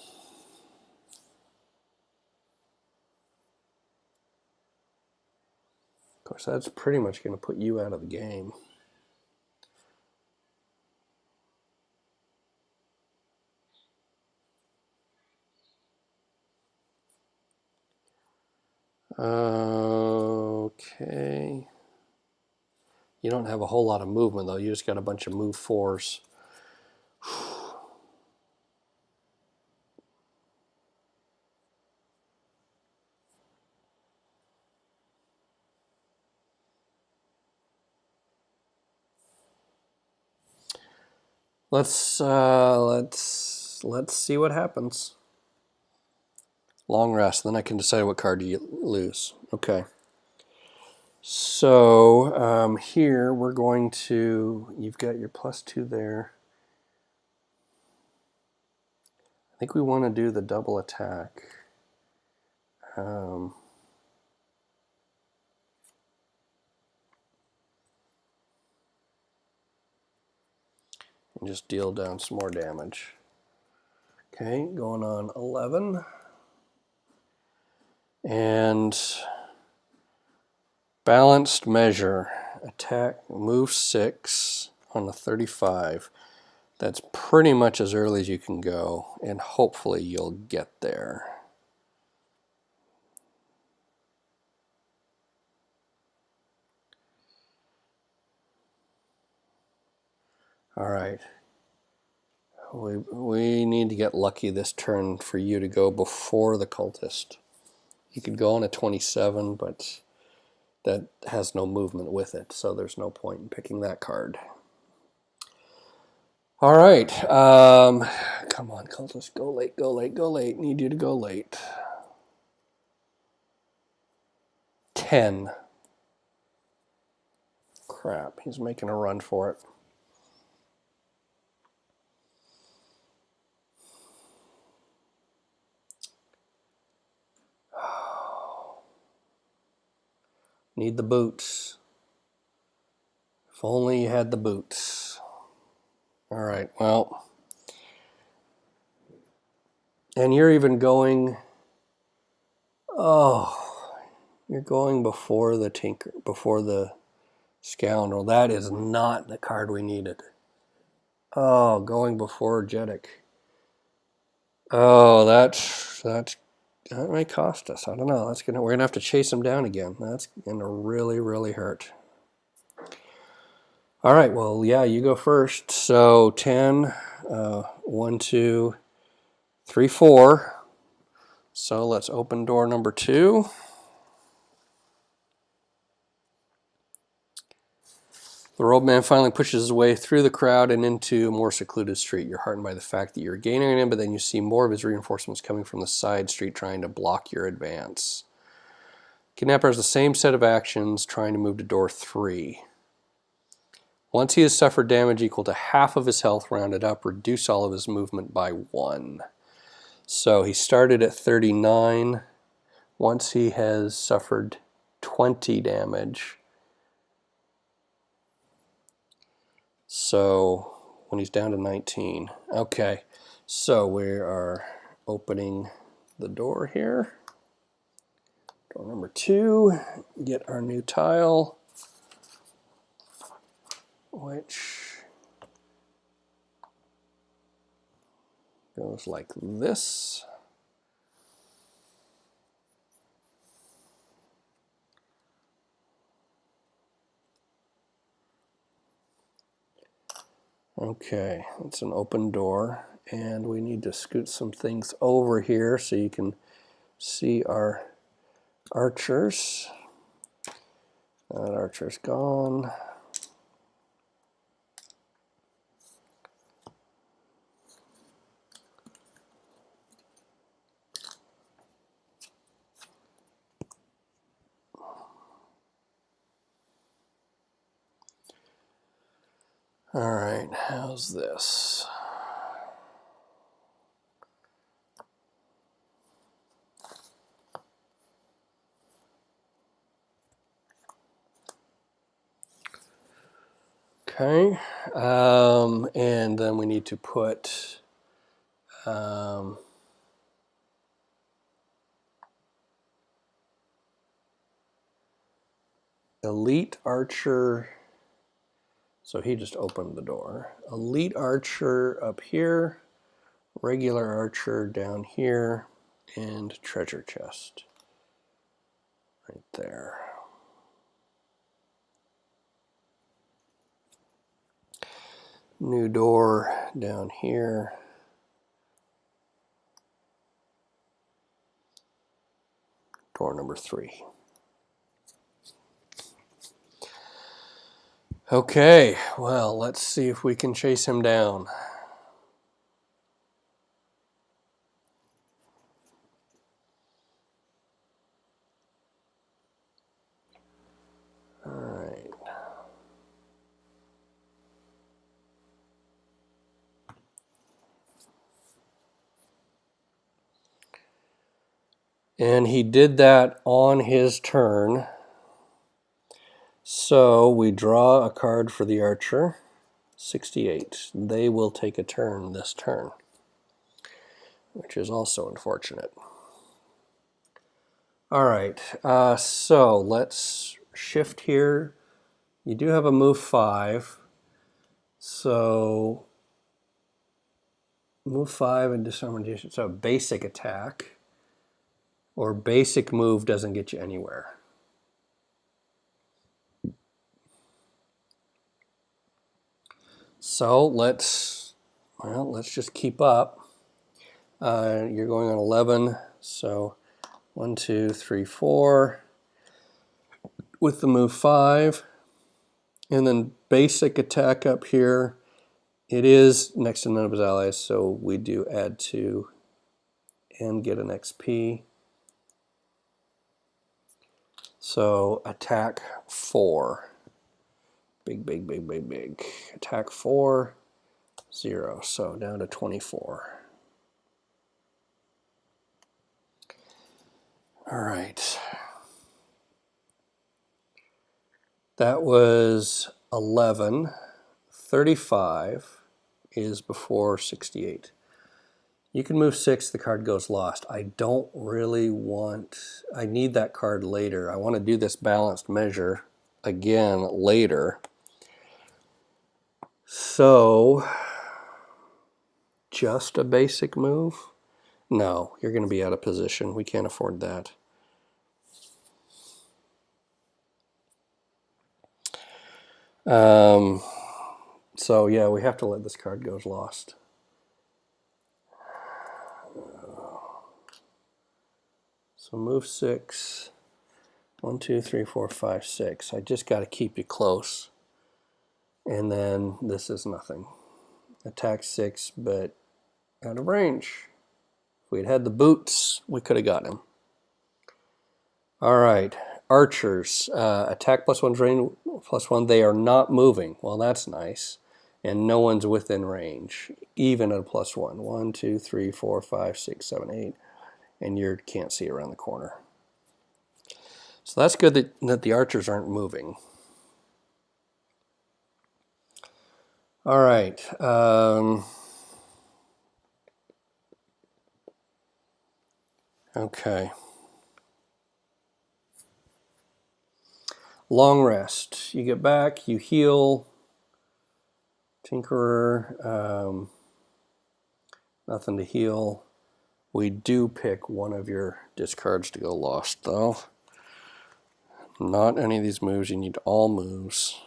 course, that's pretty much going to put you out of the game. Okay. You don't have a whole lot of movement, though. You just got a bunch of move 4s. Let's see what happens. Long rest, then I can decide what card you lose. Okay. So here we're going to, you've got your +2 there. I think we want to do the double attack. And just deal down some more damage. Okay, going on 11. And balanced measure, attack, move 6 on the 35. That's pretty much as early as you can go, and hopefully you'll get there. All right. We need to get lucky this turn for you to go before the cultist. You could go on a 27, but that has no movement with it, so there's no point in picking that card. All right. Come on, cultist. Go late, go late, go late. Need you to go late. 10. Crap, he's making a run for it. Need the boots. If only you had the boots. All right, well, and you're even going, oh, you're going before the Tinker, before the Scoundrel. That is not the card we needed. Oh, going before Jeddick. Oh, that may cost us. I don't know. We're gonna have to chase him down again. That's gonna really hurt. All right. Well, yeah, you go first. So 10, 1, 2, 3, 4. So let's open door number 2. The robed man finally pushes his way through the crowd and into a more secluded street. You're heartened by the fact that you're gaining on him, but then you see more of his reinforcements coming from the side street trying to block your advance. Kidnapper has the same set of actions trying to move to door 3. Once he has suffered damage equal to half of his health rounded up, reduce all of his movement by 1. So he started at 39. Once he has suffered 20 damage, so when he's down to 19. Okay, so we are opening the door here. Door number 2, get our new tile, which goes like this. Okay, it's an open door, and we need to scoot some things over here so you can see our archers. That archer's gone. All right, how's this? Okay, and then we need to put elite archer. So he just opened the door. Elite archer up here, regular archer down here, and treasure chest right there. New door down here. Door number 3. Okay, well, let's see if we can chase him down. All right. And he did that on his turn. So we draw a card for the archer. 68. They will take a turn this turn, which is also unfortunate. All right, so let's shift here. You do have a move 5. So move 5 and disarmament. So basic attack or basic move doesn't get you anywhere. So let's just keep up. You're going on 11, so 1, 2, 3, 4 with the move 5, and then basic attack up here. It is next to none of his allies, so we do add 2 and get an XP. So attack 4. Big. Attack 4, 0. So down to 24. All right. That was 11, 35, is before 68. You can move 6, the card goes lost. I don't really want, I need that card later. I want to do this balanced measure again later. So, just a basic move? No, you're going to be out of position. We can't afford that. So yeah, we have to let this card go lost. So move 6. 1, 2, 3, 4, 5, 6. I just got to keep you close. And then this is nothing. Attack 6, but out of range. If we'd had the boots, we could have got him. All right, archers. Attack +1, drain +1. They are not moving. Well, that's nice. And no one's within range, even at a +1. 1, 2, 3, 4, 5, 6, 7, 8. And you can't see around the corner. So that's good that the archers aren't moving. All right. Okay. Long rest. You get back, you heal. Tinkerer. Nothing to heal. We do pick one of your discards to go lost, though. Not any of these moves. You need all moves.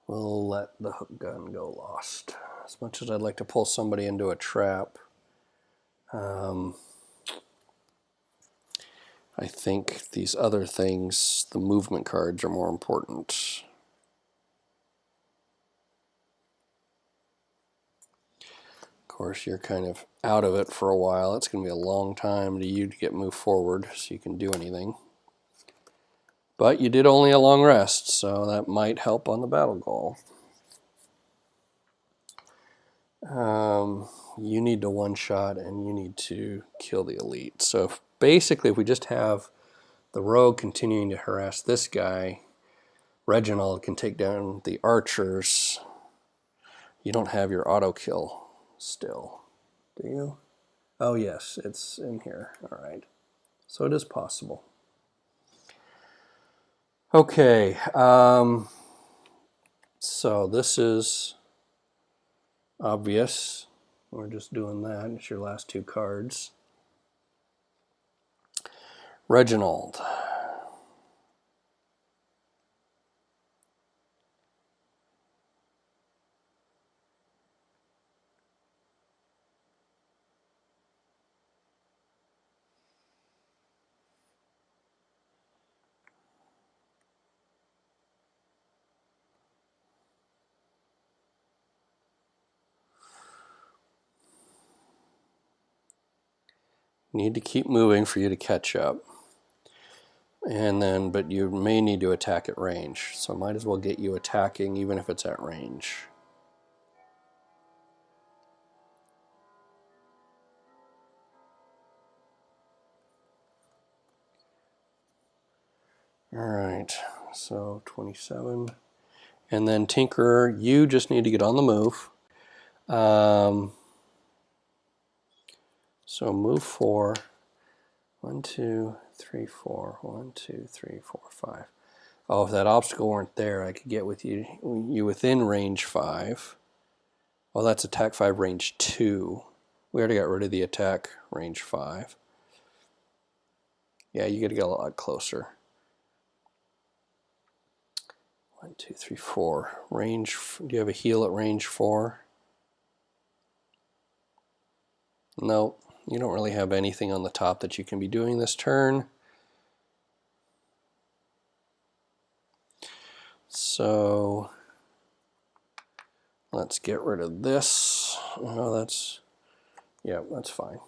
We'll let the hook gun go lost. As much as I'd like to pull somebody into a trap, I think these other things, the movement cards, are more important. Of course, you're kind of out of it for a while. It's going to be a long time to you to get moved forward so you can do anything. But you did only a long rest, so that might help on the battle goal. You need to one-shot and you need to kill the elite. So basically, if we just have the rogue continuing to harass this guy, Reginald can take down the archers. You don't have your auto kill still, do you? Oh yes, it's in here. All right. So it is possible. Okay. So this is obvious. We're just doing that. It's your last 2 cards. Reginald. Need to keep moving for you to catch up. And then, but you may need to attack at range. So might as well get you attacking even if it's at range. All right, so 27. And then Tinkerer, you just need to get on the move. So move 4. 1, 2, 3, 4. 1, 2, 3, 4, 5. Oh, if that obstacle weren't there, I could get with you within range 5. Well, that's attack 5, range 2. We already got rid of the attack range 5. Yeah, you got to get a lot closer. 1, 2, 3, 4. Range. Do you have a heal at range 4? No, you don't really have anything on the top that you can be doing this turn. So Let's get rid of this. Oh, that's, yeah, that's fine.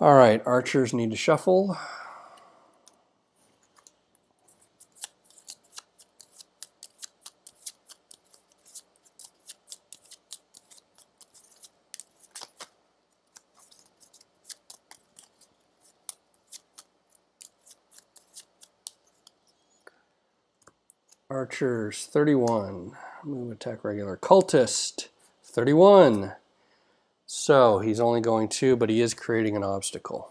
All right, archers need to shuffle. Archers, 31. Move, attack, regular. Cultist, 31. So he's only going 2, but he is creating an obstacle.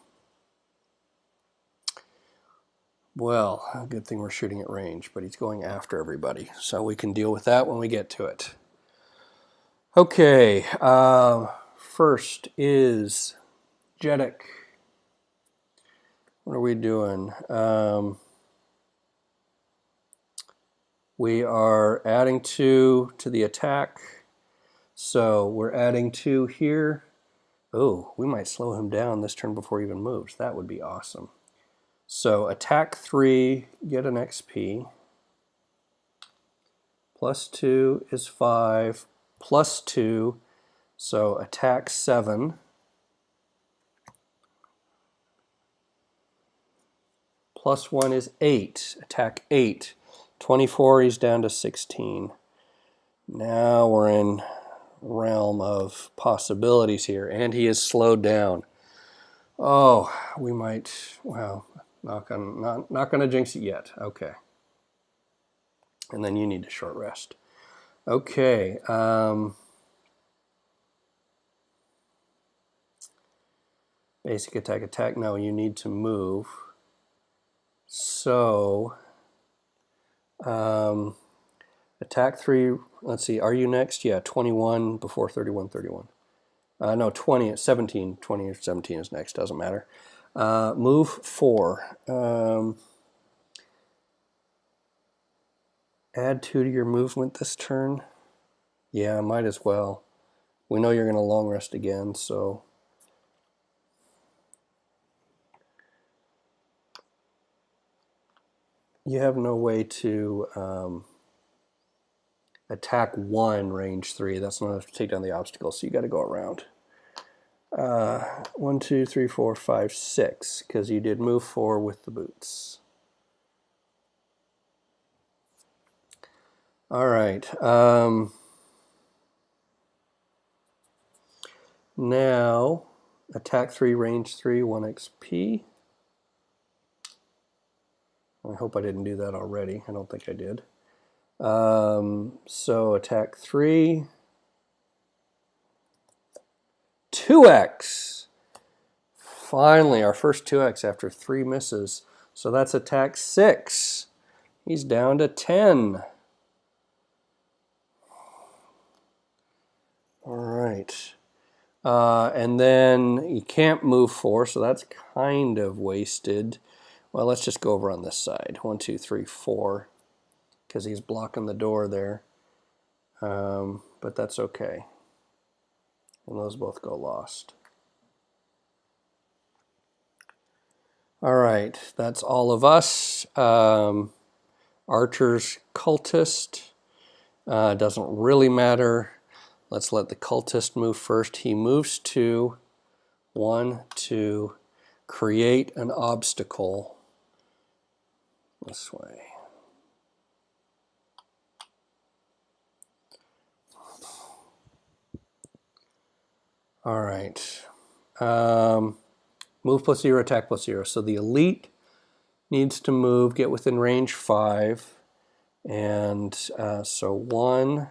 Well, good thing we're shooting at range, but he's going after everybody. So we can deal with that when we get to it. Okay, first is Jedek. What are we doing? We are adding 2 to the attack. So we're adding 2 here. Oh, we might slow him down this turn before he even moves. That would be awesome. So attack 3, get an XP. Plus 2 is 5. Plus 2, so attack 7. Plus 1 is 8. Attack 8. 24, he's down to 16. Now we're in realm of possibilities here, and he is slowed down. Oh, we might, well, not gonna jinx it yet. Okay. And then you need a short rest. Okay. Basic attack. No, you need to move. So, attack 3. Let's see. Are you next? Yeah, 21 before 31. No, 20, 17. 20 or 17 is next. Doesn't matter. Move 4. Add 2 to your movement this turn. Yeah, might as well. We know you're going to long rest again, so. You have no way to attack 1, range 3. That's not enough to take down the obstacle, so you got to go around. 1, 2, 3, 4, 5, 6, because you did move 4 with the boots. All right. Now, attack 3, range 3, 1 XP. I hope I didn't do that already. I don't think I did. So attack 3. 2x. Finally, our first 2x after 3 misses. So that's attack 6. He's down to 10. All right. And then you can't move 4, so that's kind of wasted. Well, let's just go over on this side. 1, 2, 3, 4, because he's blocking the door there. But that's okay. And those both go lost. All right, that's all of us. Archer's cultist. Doesn't really matter. Let's let the cultist move first. He moves 2. 1, 2. Create an obstacle this way. All right. Move plus 0, attack plus 0. So the elite needs to move, get within range 5. And so 1,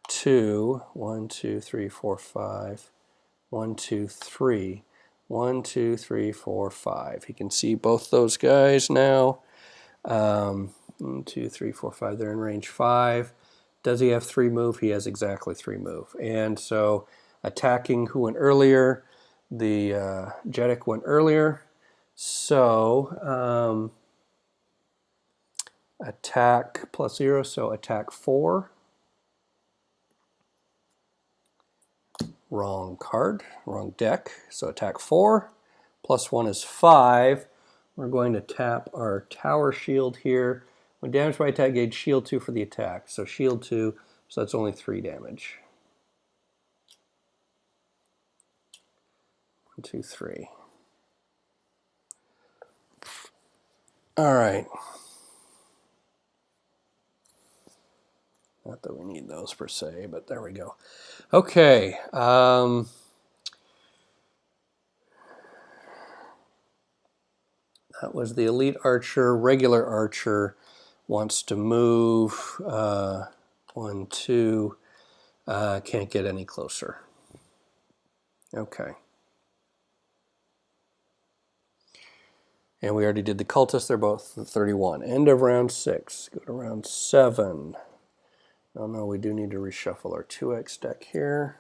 2, 1, 2, 3, 4, 5. 1, 2, 3. 1, 2, 3, 4, 5. He can see both those guys now. 1, 2, 3, 4, 5. They're in range 5. Does he have 3 move? He has exactly 3 move. And so attacking who went earlier? The Jedek went earlier. So attack plus 0, so attack 4. Wrong card, wrong deck. So attack 4. Plus 1 is 5. We're going to tap our tower shield here. When damaged by attack, gauge shield 2 for the attack. So shield 2, so that's only 3 damage. 1, 2, 3. All right. Not that we need those per se, but there we go. Okay. That was the elite archer. Regular archer wants to move. 1, 2. Can't get any closer. Okay. And we already did the cultists. They're both 31. End of round 6. Go to round 7. Oh no, we do need to reshuffle our 2x deck here.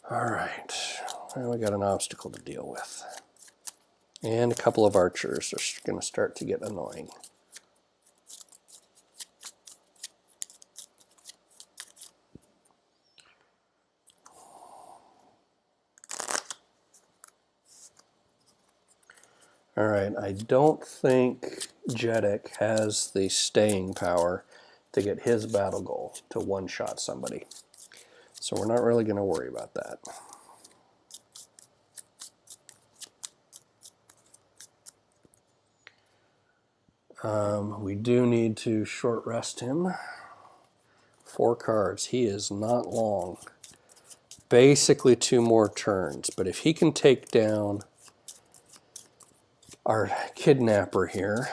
All right. Well, we got an obstacle to deal with. And a couple of archers are going to start to get annoying. All right, I don't think Jedek has the staying power to get his battle goal to one-shot somebody. So we're not really going to worry about that. We do need to short rest him. 4 cards. He is not long. Basically 2 more turns. But if he can take down our kidnapper here,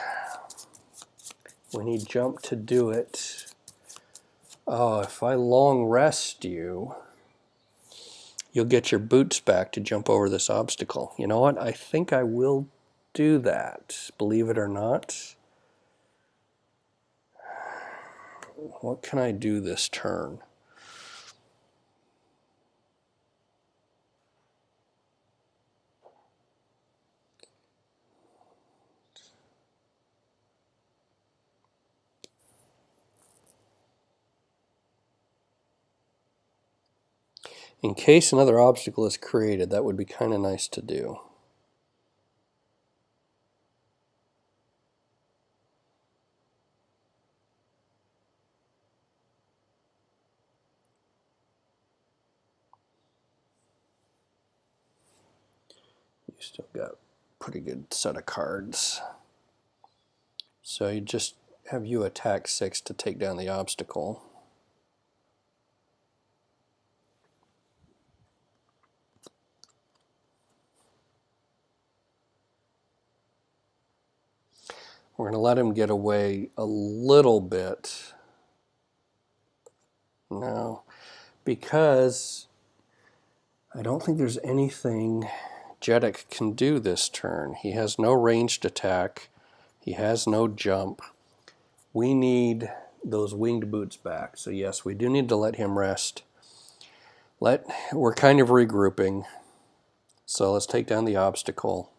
when he jumped to do it, oh, if I long rest you, you'll get your boots back to jump over this obstacle. You know what? I think I will do that, believe it or not. What can I do this turn? In case another obstacle is created, that would be kind of nice to do. You still got a pretty good set of cards. So you just have you attack 6 to take down the obstacle. We're going to let him get away a little bit. No, because I don't think there's anything Jedek can do this turn. He has no ranged attack. He has no jump. We need those winged boots back. So yes, we do need to let him rest. We're kind of regrouping. So let's take down the obstacle.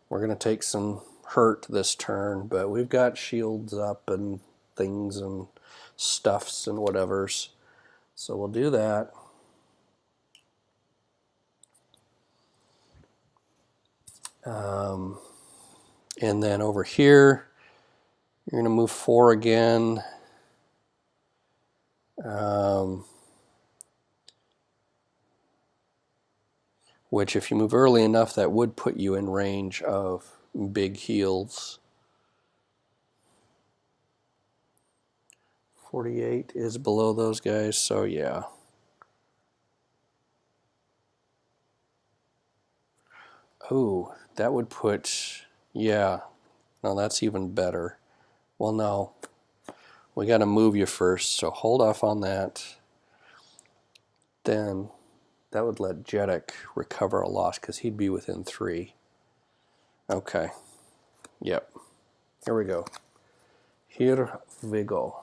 We're going to take some hurt this turn, but we've got shields up and things and stuffs and whatevers. So we'll do that. And then over here, you're going to move 4 again. Which if you move early enough, that would put you in range of big heals. 48 is below those guys, so yeah. Oh, that would put, yeah. No, that's even better. Well, no. We got to move you first, so hold off on that. Then that would let Jedek recover a loss because he'd be within 3. Okay. Yep. Here we go. Here we go.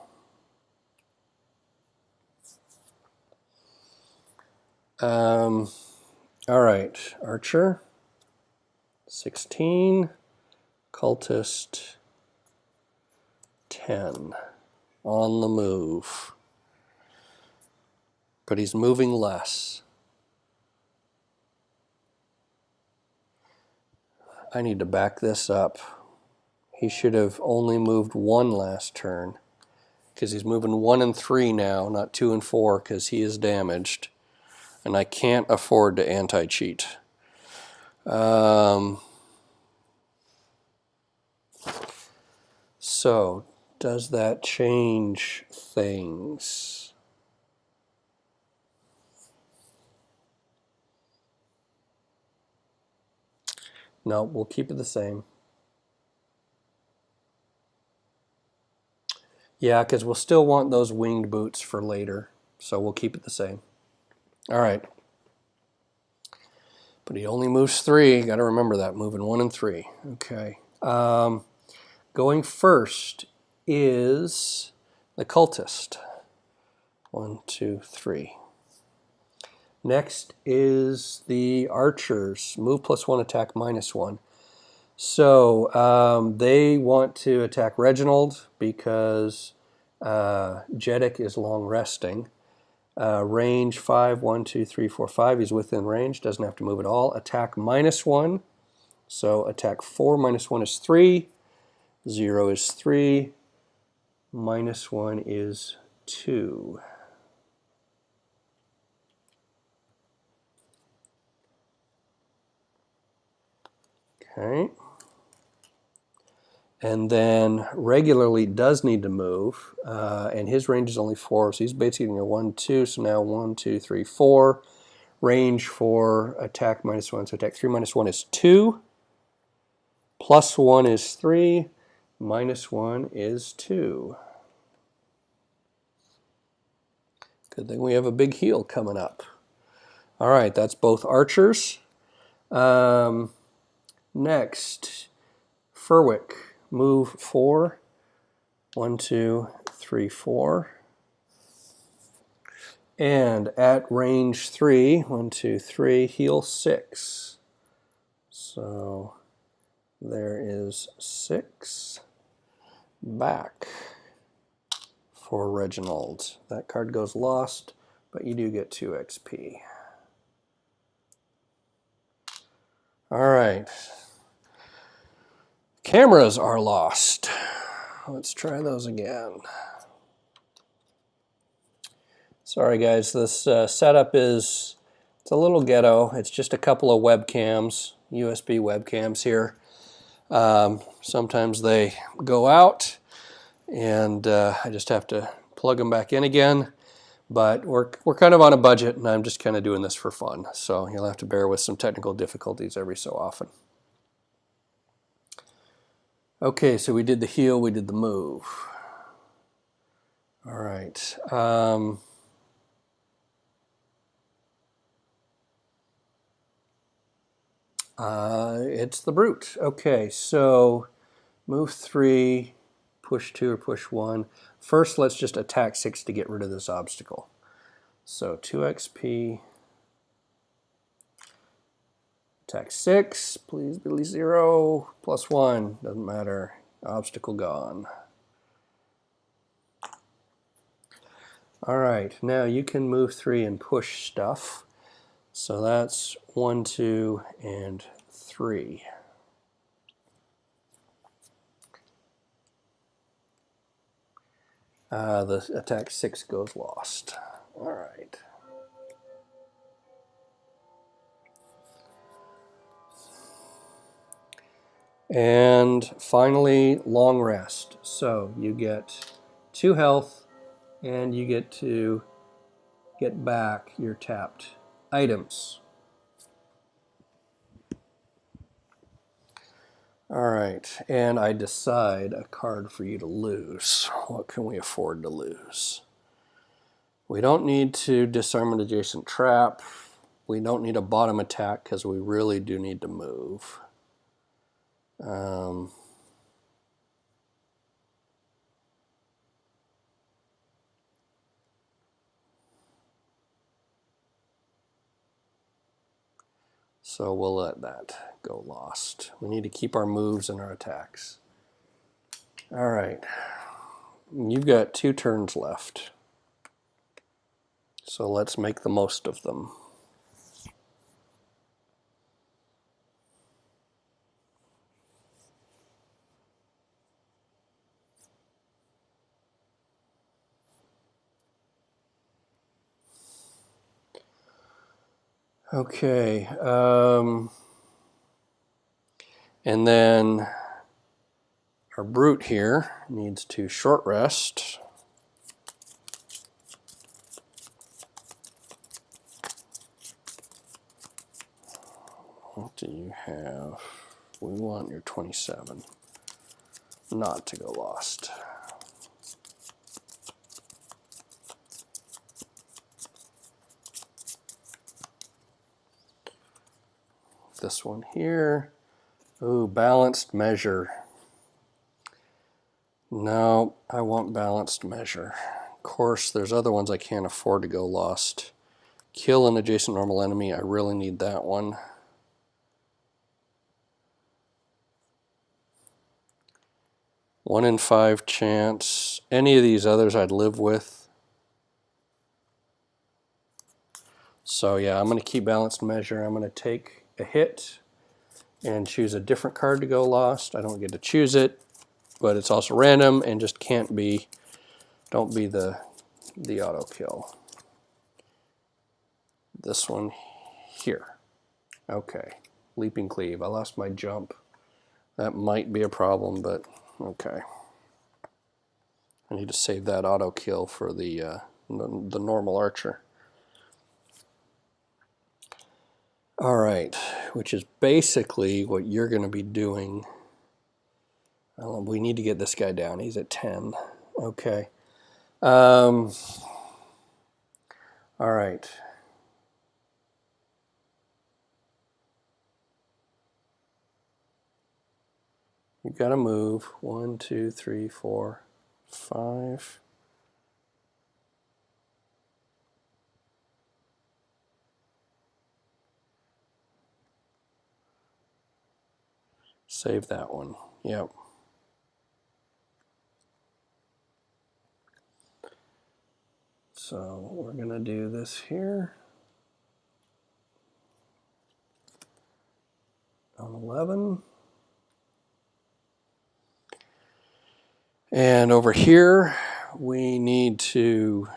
All right. Archer. 16. Cultist. 10. On the move. But he's moving less. I need to back this up. he should have only moved 1 last turn, because he's moving 1 and 3 now, not 2 and 4, because he is damaged. And I can't afford to anti-cheat. So, does that change things? No, we'll keep it the same. Yeah, because we'll still want those winged boots for later, so we'll keep it the same. All right. But he only moves 3. Got to remember that, moving 1 and 3. Okay. Going first is the cultist. 1, 2, 3. Next is the archers. Move +1, attack -1. So they want to attack Reginald because Jeddick is long resting. Range 5, 1, 2, 3, 4, 5. He's within range, doesn't have to move at all. Attack -1. So attack 4 -1 is 3. 0 is 3. -1 is 2. Okay. And then regularly does need to move, and his range is only 4, so he's basically getting a 1, 2, so now 1, 2, 3, 4. Range for attack -1, so attack 3 -1 is 2. +1 is 3. -1 is 2. Good thing we have a big heal coming up. All right, that's both archers. Next, Furwick. Move 4. 1, 2, 3, 4. And at range 3, 1, 2, 3, heal 6. So there is 6 back for Reginald. That card goes lost, but you do get 2 XP. All right. Cameras are lost. Let's try those again. Sorry guys, this setup it's a little ghetto. It's just a couple of webcams, USB webcams here. Sometimes they go out and I just have to plug them back in again. But we're kind of on a budget and I'm just kind of doing this for fun. So you'll have to bear with some technical difficulties every so often. Okay, so we did the heal, we did the move. All right. It's the brute. Okay, so move 3, push 2 or push 1. First, let's just attack 6 to get rid of this obstacle. So 2 XP. Attack 6, please be 0. +1, doesn't matter. Obstacle gone. All right, now you can move 3 and push stuff. So that's 1, 2, and 3. The attack 6 goes lost. All right. And finally, long rest. So you get 2 health, and you get to get back your tapped items. All right, and I decide a card for you to lose. What can we afford to lose? We don't need to disarm an adjacent trap. We don't need a bottom attack because we really do need to move. So we'll let that go lost. We need to keep our moves and our attacks. All right, you've got 2 turns left. So let's make the most of them. Okay. And then our brute here needs to short rest. What do you have? We want your 27 not to go lost. This one here. Ooh, balanced measure. No, I want balanced measure. Of course, there's other ones I can't afford to go lost. Kill an adjacent normal enemy. I really need that one. One in 5 chance. Any of these others I'd live with. So yeah, I'm going to keep balanced measure. I'm going to take a hit and choose a different card to go lost. I don't get to choose it, but it's also random and just can't be, don't be the auto kill. This one here. Okay, leaping cleave. I lost my jump. That might be a problem, but okay. I need to save that auto kill for the normal archer. All right, which is basically what you're going to be doing. We need to get this guy down. He's at 10. Okay. All right. You've got to move 1, 2, 3, 4, 5. Save that one. Yep. So we're going to do this here on 11. And over here, we need to,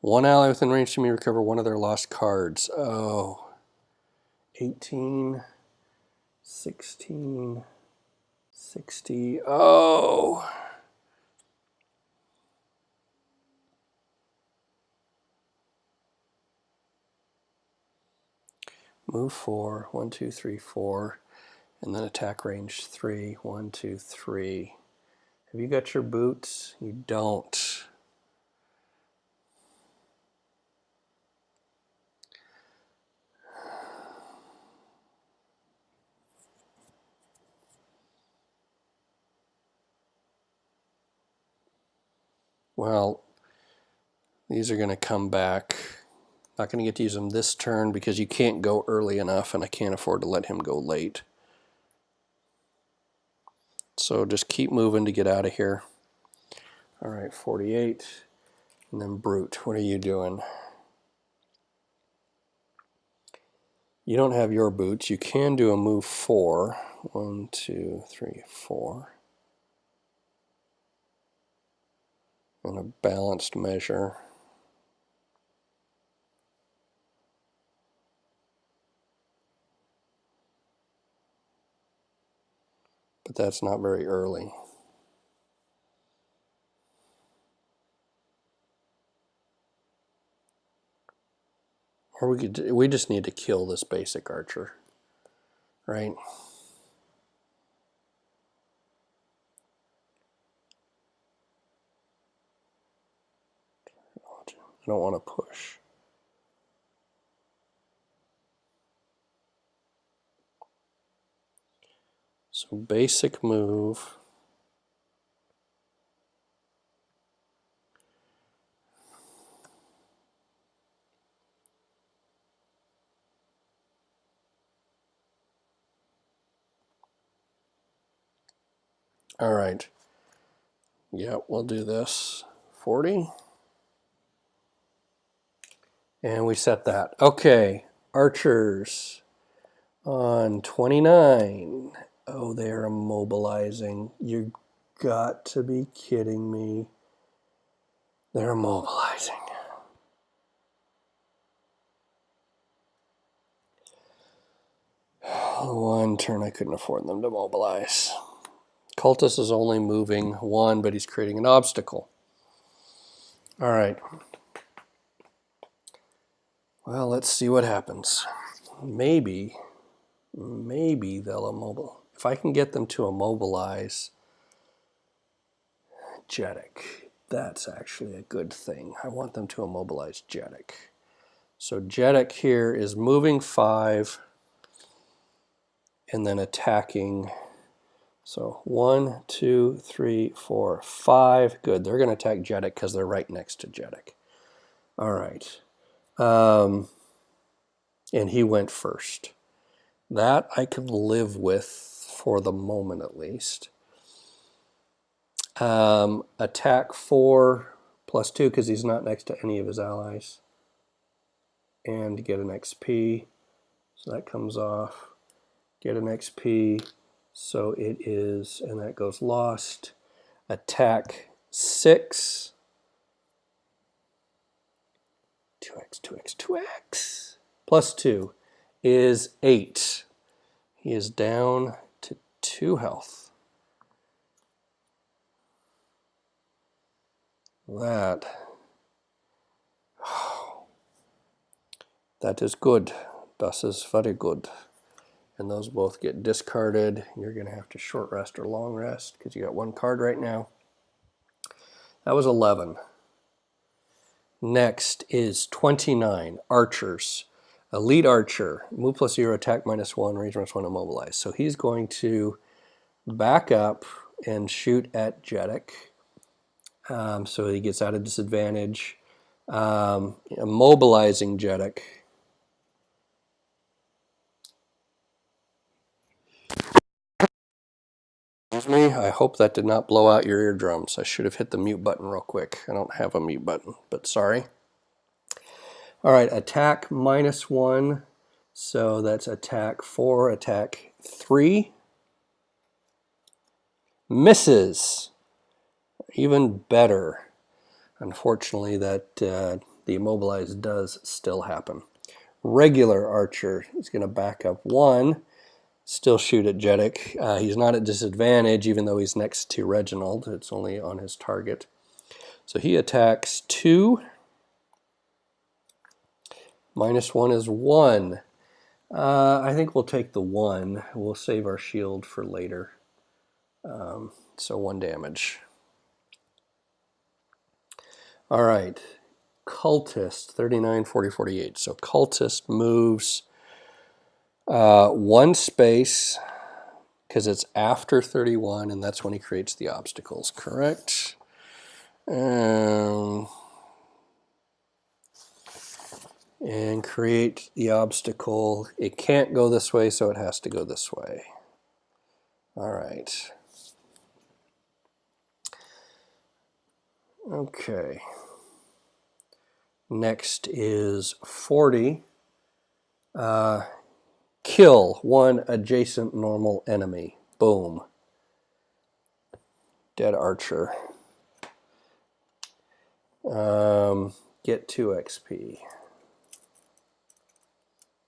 one ally within range to me recover one of their lost cards. Oh, 18, 16, 60. Oh. Move 4, 1, 2, 3, 4, and then attack range 3, 1, 2, 3. Have you got your boots? You don't. Well, these are going to come back. Not going to get to use them this turn because you can't go early enough, and I can't afford to let him go late. So just keep moving to get out of here. All right, 48. And then Brute, what are you doing? You don't have your boots. You can do a move 4. 1, 2, 3, 4. And a balanced measure. But that's not very early. Or we just need to kill this basic archer, right? I don't want to push. So basic move. All right. Yeah, we'll do this. 40. And we set that. Okay, archers on 29. Oh, they're immobilizing. You got to be kidding me. They're immobilizing. One turn I couldn't afford them to mobilize. Cultist is only moving one, but he's creating an obstacle. All right. Well, let's see what happens. Maybe they'll immobilize. If I can get them to immobilize Jeddick, that's actually a good thing. I want them to immobilize Jeddick. So Jeddick here is moving 5 and then attacking. So 1, 2, 3, 4, 5. Good. They're going to attack Jeddick because they're right next to Jeddick. All right. And he went first. That I can live with for the moment at least. Attack 4 plus 2 because he's not next to any of his allies. And get an XP. So that comes off. Get an XP. So it is, and that goes lost. Attack 6. 2x, 2x, 2x. Plus 2 is 8. He is down to 2 health. That is good. Das is very good. And those both get discarded. You're going to have to short rest or long rest because you got 1 card right now. That was 11. Next is 29, Archers. Elite Archer, move plus 0, attack -1, range -1, immobilize. So he's going to back up and shoot at Jeddick. So he gets out of disadvantage. Immobilizing Jeddick. Excuse me, I hope that did not blow out your eardrums. I should have hit the mute button real quick. I don't have a mute button, but sorry. All right, attack -1. So that's attack 4, attack 3. Misses. Even better. Unfortunately, that the immobilize does still happen. Regular Archer is going to back up 1. Still shoot at Jeddick. He's not at disadvantage, even though he's next to Reginald. It's only on his target. So he attacks 2. -1 is 1. I think we'll take the 1. We'll save our shield for later. So 1 damage. All right. Cultist, 39, 40, 48. So Cultist moves 1 space because it's after 31, and that's when he creates the obstacles, correct? And create the obstacle. It can't go this way, so it has to go this way. All right. Okay. Next is 40. Kill 1 adjacent normal enemy. Boom. Dead Archer. Get 2 XP.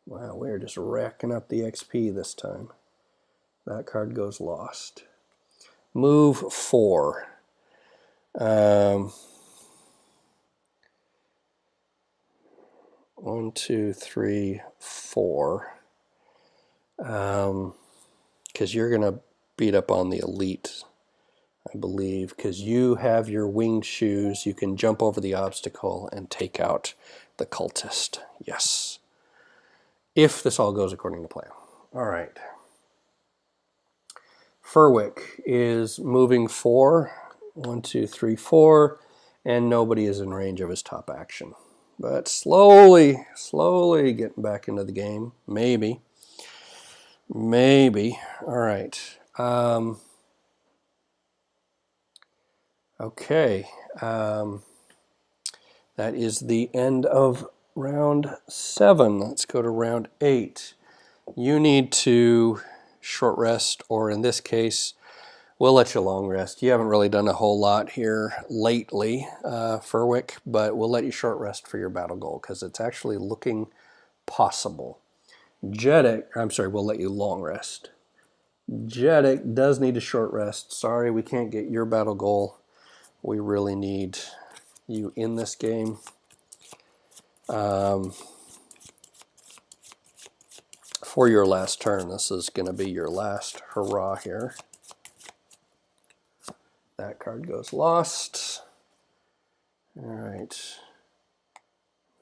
Wow, we're just racking up the XP this time. That card goes lost. Move 4. 1, 2, 3, 4. Because you're going to beat up on the elite, I believe, because you have your winged shoes. You can jump over the obstacle and take out the cultist. Yes. If this all goes according to plan. All right. Furwick is moving 4. 1, 2, 3, 4. And nobody is in range of his top action. But slowly getting back into the game. Maybe. All right. Okay. That is the end of round 7. Let's go to round 8. You need to short rest, or in this case, we'll let you long rest. You haven't really done a whole lot here lately, Furwick, but we'll let you short rest for your battle goal because it's actually looking possible. Jeddick, I'm sorry, we'll let you long rest. Jeddick does need a short rest. Sorry, we can't get your battle goal. We really need you in this game. For your last turn, this is going to be your last hurrah here. That card goes lost. All right.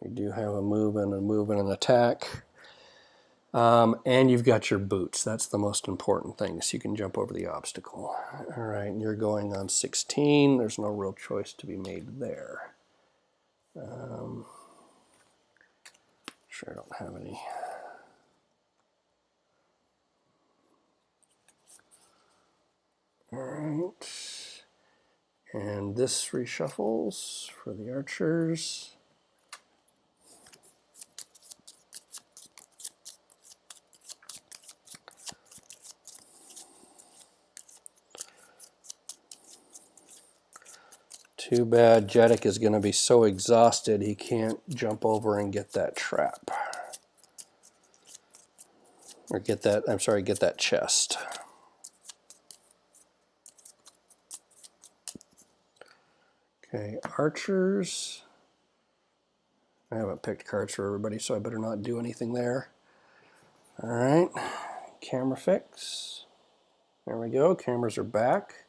We do have a move and an attack. And you've got your boots. That's the most important thing, so you can jump over the obstacle. All right, and you're going on 16. There's no real choice to be made there. Sure, I don't have any. All right. And this reshuffles for the archers. Too bad Jeddick is going to be so exhausted he can't jump over and get that trap. Or get that, I'm sorry, get that chest. Okay, archers. I haven't picked cards for everybody, so I better not do anything there. All right, camera fix. There we go, cameras are back.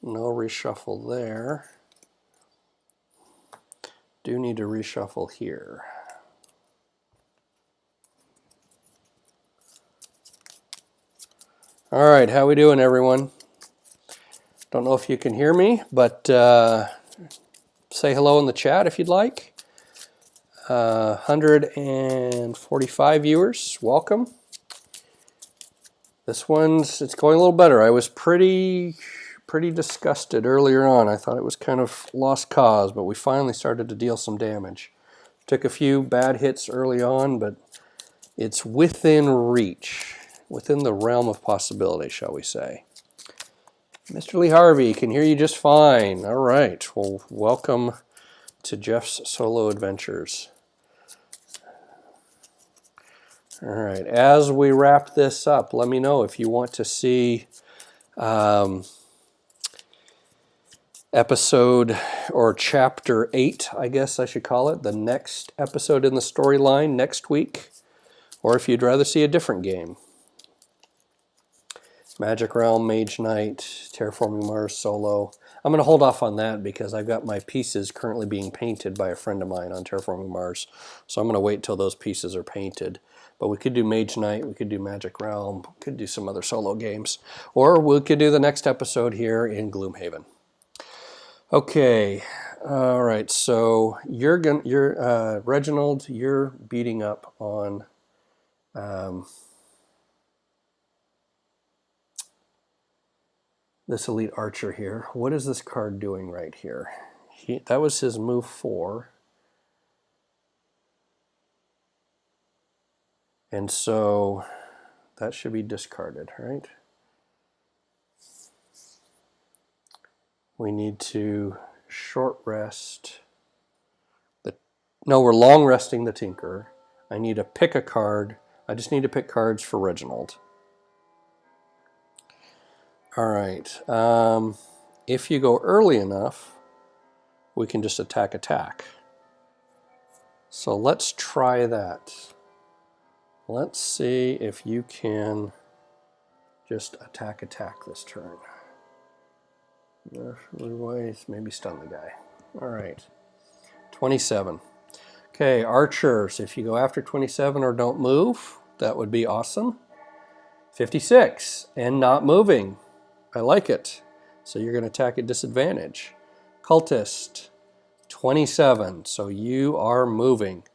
No reshuffle there. Do need to reshuffle here. All right, how we doing, everyone? Don't know if you can hear me, but say hello in the chat if you'd like. 145 viewers, welcome. This one's, it's going a little better. I was pretty disgusted earlier on. I thought it was kind of lost cause, but we finally started to deal some damage. Took a few bad hits early on, but it's within reach, within the realm of possibility, shall we say. Mr. Lee Harvey, can hear you just fine. All right, well, welcome to Jeff's Solo Adventures. All right, as we wrap this up, let me know if you want to see episode or chapter 8, I guess I should call it, the next episode in the storyline next week, or if you'd rather see a different game. Magic Realm, Mage Knight, Terraforming Mars Solo. I'm going to hold off on that because I've got my pieces currently being painted by a friend of mine on Terraforming Mars. So I'm going to wait till those pieces are painted. But we could do Mage Knight, we could do Magic Realm, we could do some other solo games. Or we could do the next episode here in Gloomhaven. Okay, all right, so Reginald, you're beating up on this elite archer here. What is this card doing right here? That was his move 4. And so that should be discarded, right? We need to short rest. No, we're long resting the Tinker. I need to pick a card. I just need to pick cards for Reginald. All right. If you go early enough, we can just attack. So let's try that. Let's see if you can just attack this turn. Otherwise, maybe stun the guy. All right. 27. Okay, archers. If you go after 27 or don't move, that would be awesome. 56 and not moving. I like it. So you're going to attack at disadvantage. Cultist. 27. So you are moving.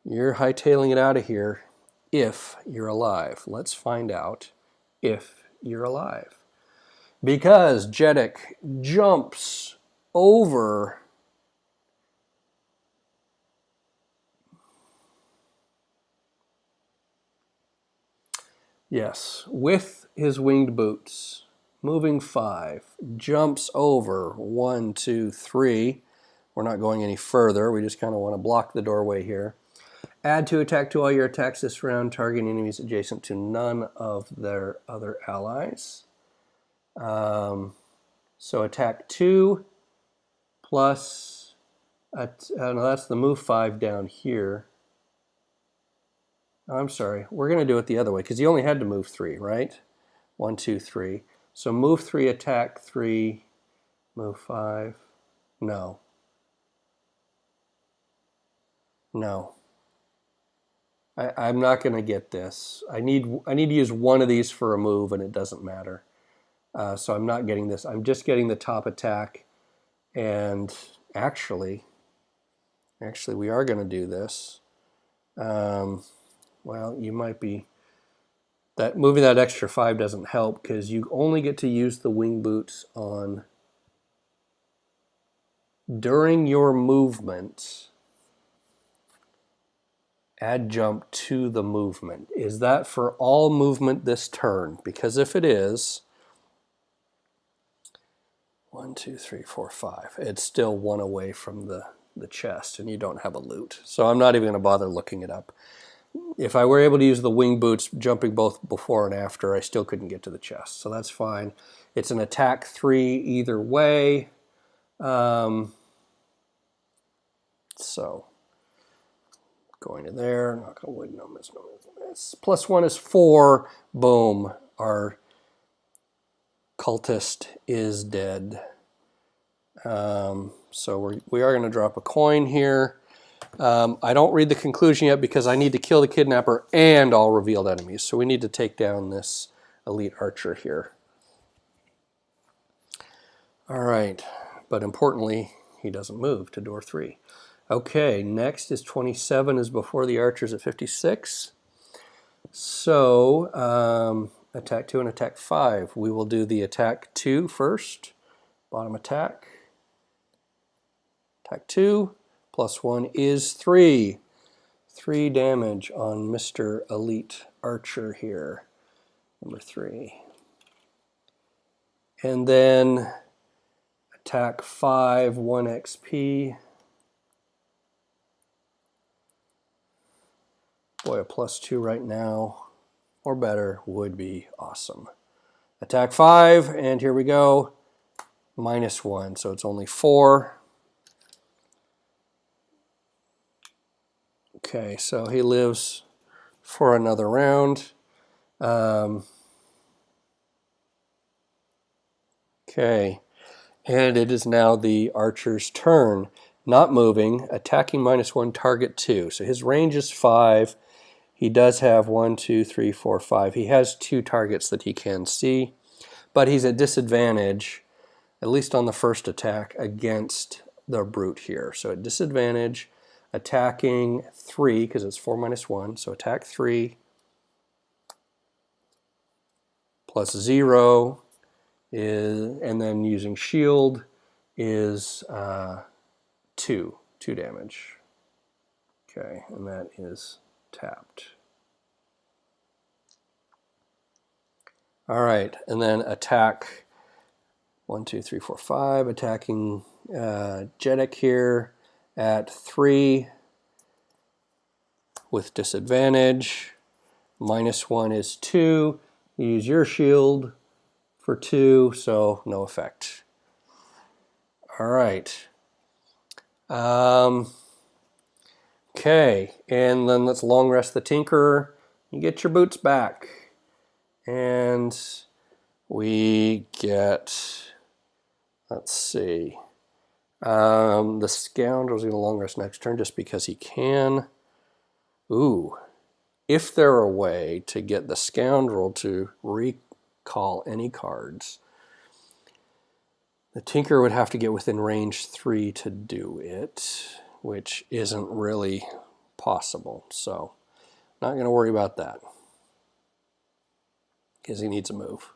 You're hightailing it out of here if you're alive. Let's find out if you're alive. Because Jeddick jumps over with his winged boots, moving 5, jumps over 1, 2, 3. We're not going any further. We just kind of want to block the doorway here. Add 2 attack to all your attacks this round, targeting enemies adjacent to none of their other allies. So attack 2 plus, no, that's the move 5 down here. I'm sorry, we're going to do it the other way because he only had to move 3, right? 1, 2, 3. So move 3, attack 3, move 5. No. No. I'm not going to get this. I need to use one of these for a move, and it doesn't matter. So I'm not getting this. I'm just getting the top attack. And actually, we are going to do this. Well, you might be... that moving that extra 5 doesn't help because you only get to use the wing boots on during your movement. Add jump to the movement. Is that for all movement this turn? Because if it is, 1, 2, 3, 4, 5, it's still 1 away from the chest, and you don't have a loot. So I'm not even going to bother looking it up. If I were able to use the wing boots, jumping both before and after, I still couldn't get to the chest. So that's fine. It's an attack 3 either way. So going to there, knock on wood, no miss, no miss. +1 is 4. Boom. Our cultist is dead. So we are going to drop a coin here. I don't read the conclusion yet because I need to kill the kidnapper and all revealed enemies. So we need to take down this elite archer here. All right. But importantly, he doesn't move to door 3. Okay, next is 27 is before the archers at 56. So attack 2 and attack 5. We will do the attack 2 first. Bottom attack. Attack 2. +1 is 3. 3 damage on Mr. Elite Archer here. Number 3. And then attack 5, 1 XP. Boy, a +2 right now, or better, would be awesome. Attack 5, and here we go. -1, so it's only 4. Okay, so he lives for another round. Okay, and it is now the archer's turn. Not moving, attacking -1, target 2. So his range is 5. He does have 1, 2, 3, 4, 5. He has 2 targets that he can see, but he's at disadvantage, at least on the first attack, against the brute here. So at disadvantage, attacking 3, because it's 4 - 1, so attack 3, +0 is, and then using shield is 2 damage. Okay, and that is tapped. All right, and then attack 1, 2, 3, 4, 5. Attacking Jedek here at 3 with disadvantage. -1 is 2. You use your shield for 2, so no effect. All right. Okay, and then let's long rest the Tinkerer. You get your boots back. And we get, let's see, the Scoundrel's going to long rest next turn just because he can. Ooh, if there were a way to get the Scoundrel to recall any cards, the Tinkerer would have to get within range 3 to do it, which isn't really possible. So, not going to worry about that because he needs a move.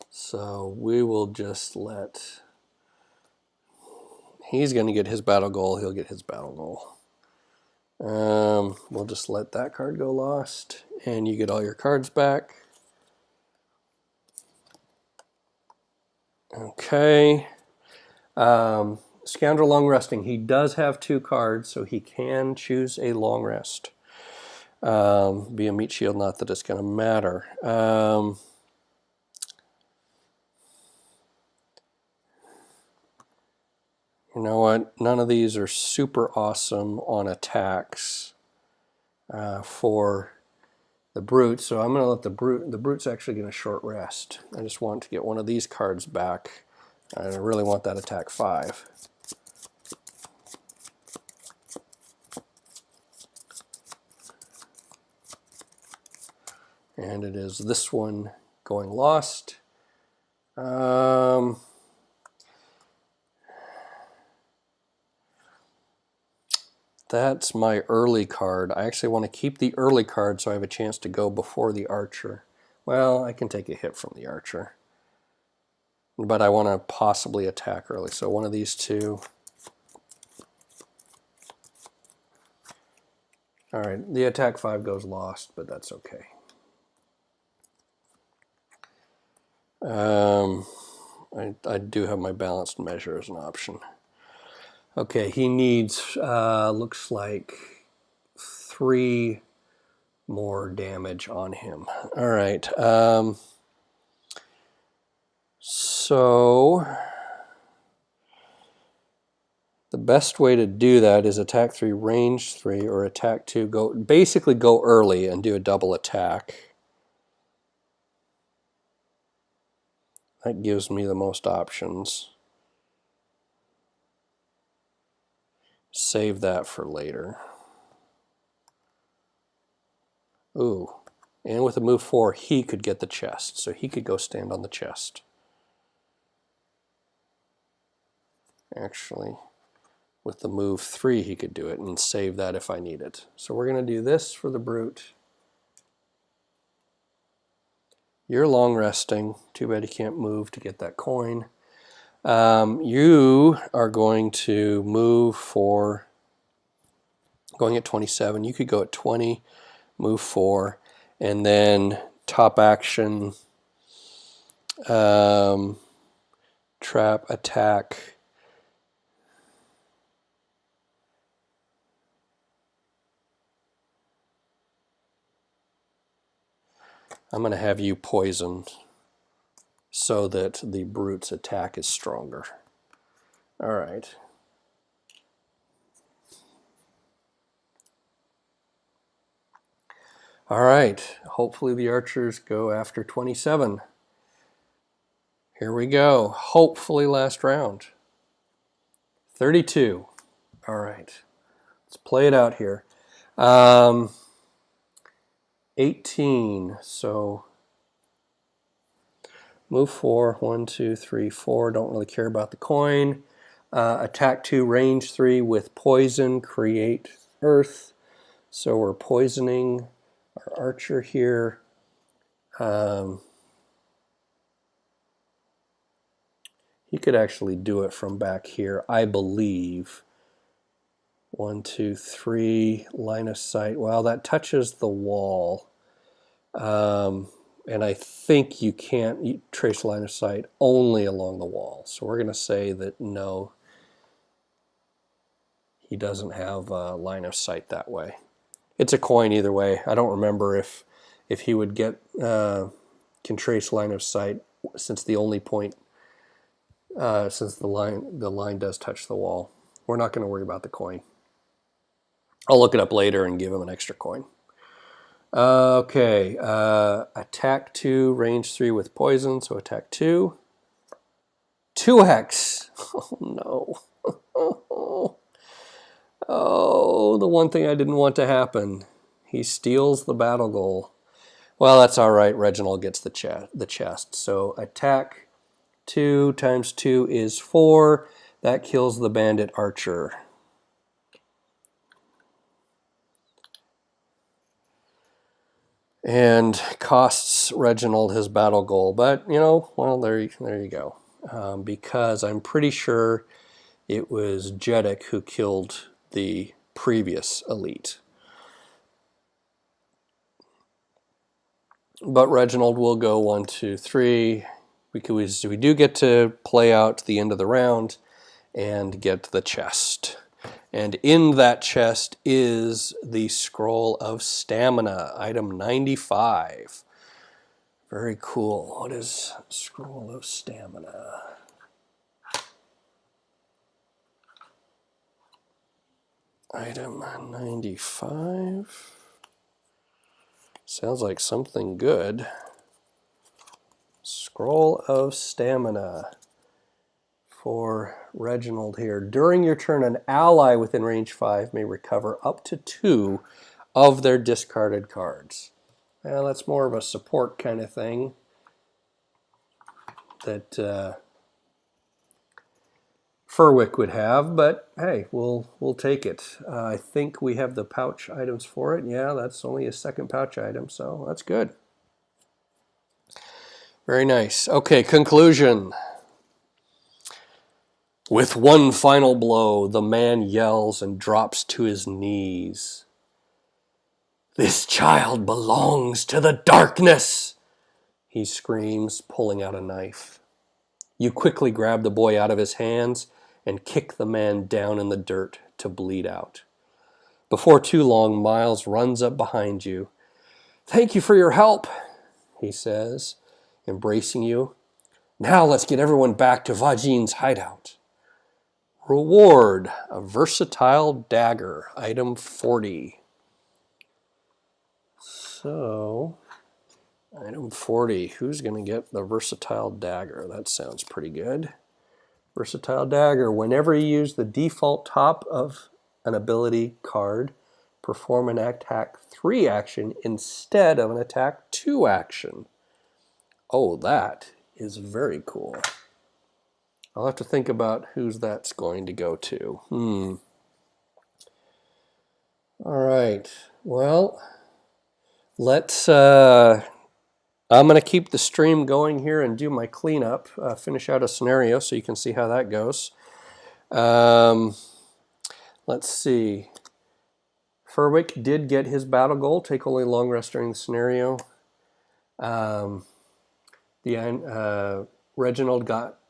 So we will just let, he's going to get his battle goal, he'll get his battle goal. We'll just let that card go lost, and you get all your cards back. Okay. Scoundrel long resting. He does have 2 cards, so he can choose a long rest. Be a meat shield, not that it's going to matter. You know what? None of these are super awesome on attacks for the brute, so I'm going to let the brute's actually going to short rest. I just want to get one of these cards back. I really want that attack 5. And it is this one going lost. That's my early card. I actually want to keep the early card so I have a chance to go before the archer. Well, I can take a hit from the archer, but I want to possibly attack early. So one of these 2. All right, the attack 5 goes lost, but that's okay. I do have my balanced measure as an option. Okay, he needs, looks like 3 more damage on him. All right, so the best way to do that is attack 3, range 3, or attack 2. Basically go early and do a double attack. That gives me the most options. Save that for later. Ooh, and with a move 4, he could get the chest, so he could go stand on the chest. Actually, with the move 3, he could do it and save that if I need it. So we're going to do this for the brute. You're long resting. Too bad you can't move to get that coin. You are going to move for going at 27. You could go at 20, move 4, and then top action, trap, attack. I'm going to have you poisoned so that the brute's attack is stronger. All right. All right. Hopefully the archers go after 27. Here we go. Hopefully last round. 32. All right. Let's play it out here. 18. So move 4. 1, 2, 3, 4. Don't really care about the coin. Attack 2, range 3 with poison. Create earth. So we're poisoning our archer here. He could actually do it from back here, I believe. 1, 2, 3, line of sight. Well, that touches the wall. And I think you can't trace line of sight only along the wall. So we're going to say that no, he doesn't have a line of sight that way. It's a coin either way. I don't remember if he would get can trace line of sight, since the only point since the line does touch the wall. We're not going to worry about the coin. I'll look it up later and give him an extra coin. Okay, attack 2, range 3 with poison, so attack 2. 2x. Oh no. Oh, the one thing I didn't want to happen. He steals the battle goal. Well, that's all right. Reginald gets the chest. So attack 2 times 2 is 4. That kills the bandit archer. And costs Reginald his battle goal. But, you know, well, there you go. Because I'm pretty sure it was Jeddick who killed the previous elite. But Reginald will go 1, 2, 3. We do get to play out the end of the round, and get the chest. And in that chest is the Scroll of Stamina, item 95. Very cool. What is Scroll of Stamina? Item 95. Sounds like something good. Scroll of Stamina for Reginald here. During your turn, an ally within range 5 may recover up to 2 of their discarded cards. Well, that's more of a support kind of thing that Furwick would have, but hey, we'll take it. I think we have the pouch items for it. Yeah, that's only a second pouch item, so that's good. Very nice. Okay, conclusion. With one final blow, the man yells and drops to his knees. This child belongs to the darkness, he screams, pulling out a knife. You quickly grab the boy out of his hands and kick the man down in the dirt to bleed out. Before too long, Miles runs up behind you. Thank you for your help, he says, embracing you. Now let's get everyone back to Vajin's hideout. Reward, a versatile dagger, item 40. So, item 40, who's going to get the versatile dagger? That sounds pretty good. Versatile dagger, whenever you use the default top of an ability card, perform an attack 3 action instead of an attack 2 action. Oh, that is very cool. I'll have to think about who's that's going to go to. All right. Well, let's... I'm going to keep the stream going here and do my cleanup, finish out a scenario so you can see how that goes. Let's see. Furwick did get his battle goal, take only long rest during the scenario. Reginald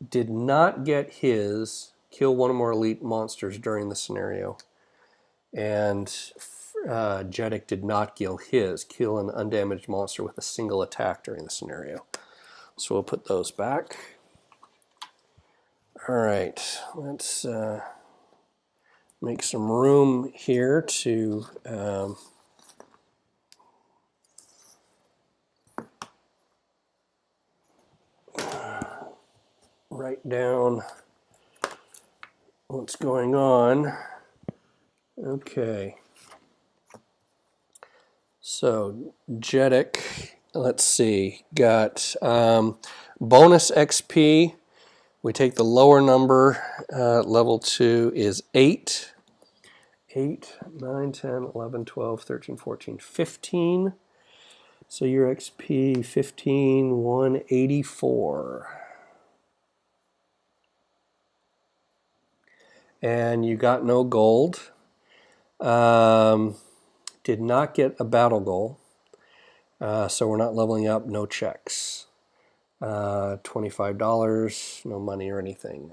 did not get his kill one or more elite monsters during the scenario. And Jeddick did not kill an undamaged monster with a single attack during the scenario. So we'll put those back. All right, let's make some room here to write down what's going on. Okay. So Jeddick, let's see, got bonus XP. We take the lower number, level 2 is 8. 8, 9, 10, 11, 12, 13, 14, 15. So your XP 15, 184. And you got no gold. Did not get a battle goal. So we're not leveling up, no checks. $25, no money or anything.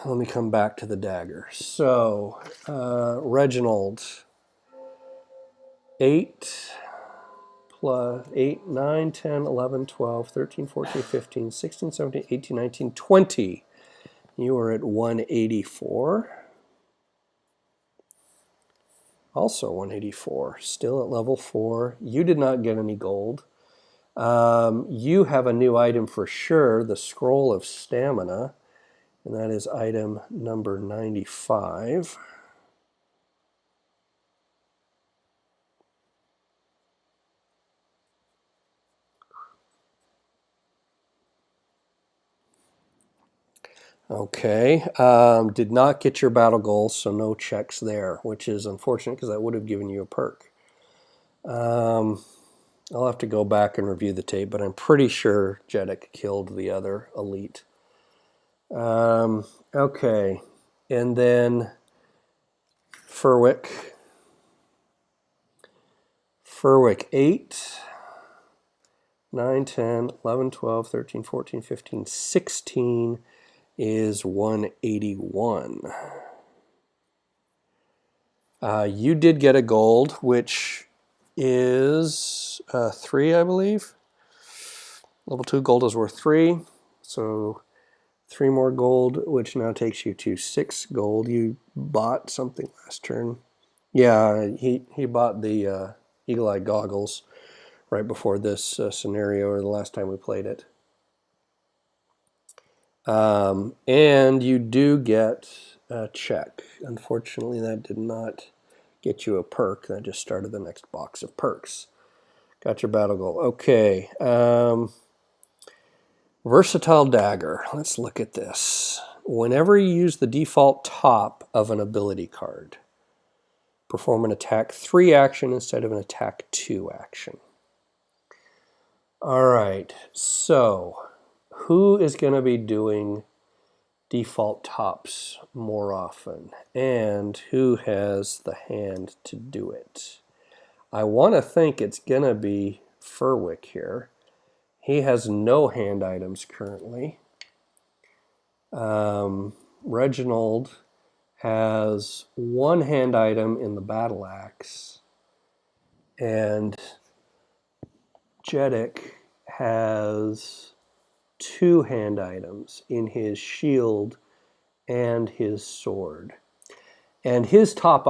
Let me come back to the dagger. So, Reginald, 8 plus 8, 9, 10, 11, 12, 13, 14, 15, 16, 17, 18, 19, 20. You are at 184. Also 184, still at level 4. You did not get any gold. You have a new item for sure, the Scroll of Stamina, and that is item number 95. Okay, did not get your battle goal, so no checks there, which is unfortunate because that would have given you a perk. I'll have to go back and review the tape, but I'm pretty sure Jeddick killed the other elite. Okay, and then Furwick. Furwick 8, 9, 10, 11, 12, 13, 14, 15, 16. is 181. You did get a gold, which is 3, I believe. Level 2 gold is worth 3, so 3 more gold, which now takes you to 6 gold. You bought something last turn. Yeah, he bought the eagle-eye goggles right before this scenario, or the last time we played it. And you do get a check. Unfortunately, that did not get you a perk. That just started the next box of perks. Got your battle goal. Okay. Versatile dagger. Let's look at this. Whenever you use the default top of an ability card, perform an attack 3 action instead of an attack 2 action. All right. So, who is going to be doing default tops more often, and who has the hand to do it? I want to think it's going to be Furwick here. He has no hand items currently. Reginald has 1 hand item in the battle axe, and Jeddick has 2 hand items in his shield and his sword. And his top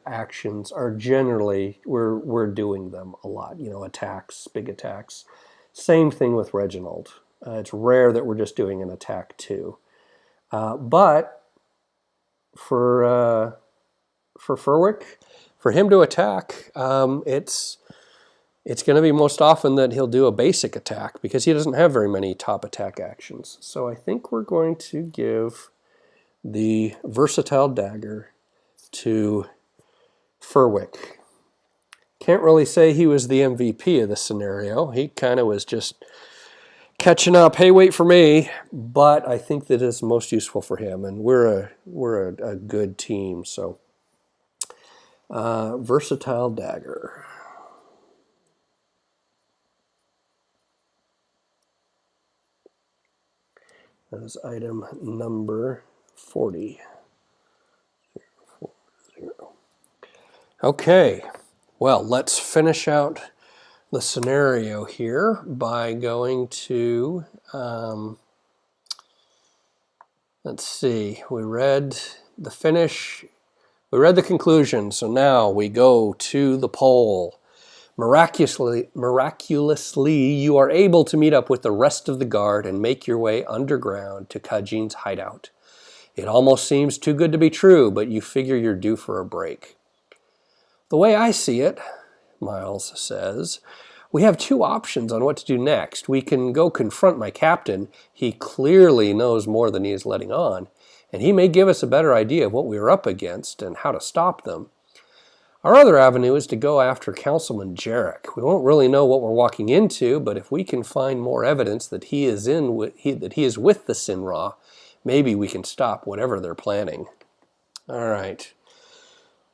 actions are generally, we're doing them a lot, you know, attacks, big attacks. Same thing with Reginald. It's rare that we're just doing an attack 2. But for Furwick, for him to attack, it's going to be most often that he'll do a basic attack because he doesn't have very many top attack actions. So I think we're going to give the versatile dagger to Furwick. Can't really say he was the MVP of the scenario. He kind of was just catching up. Hey, wait for me. But I think that it's most useful for him, and we're a good team. So versatile dagger. That is item number 40. Okay, well, let's finish out the scenario here by going to, let's see, we read the finish, we read the conclusion, so now we go to the poll. Miraculously, you are able to meet up with the rest of the guard and make your way underground to Kajin's hideout. It almost seems too good to be true, but you figure you're due for a break. The way I see it, Miles says, we have 2 options on what to do next. We can go confront my captain. He clearly knows more than he is letting on, and he may give us a better idea of what we are up against and how to stop them. Our other avenue is to go after Councilman Jarek. We won't really know what we're walking into, but if we can find more evidence that he is with the Sinra, maybe we can stop whatever they're planning. All right.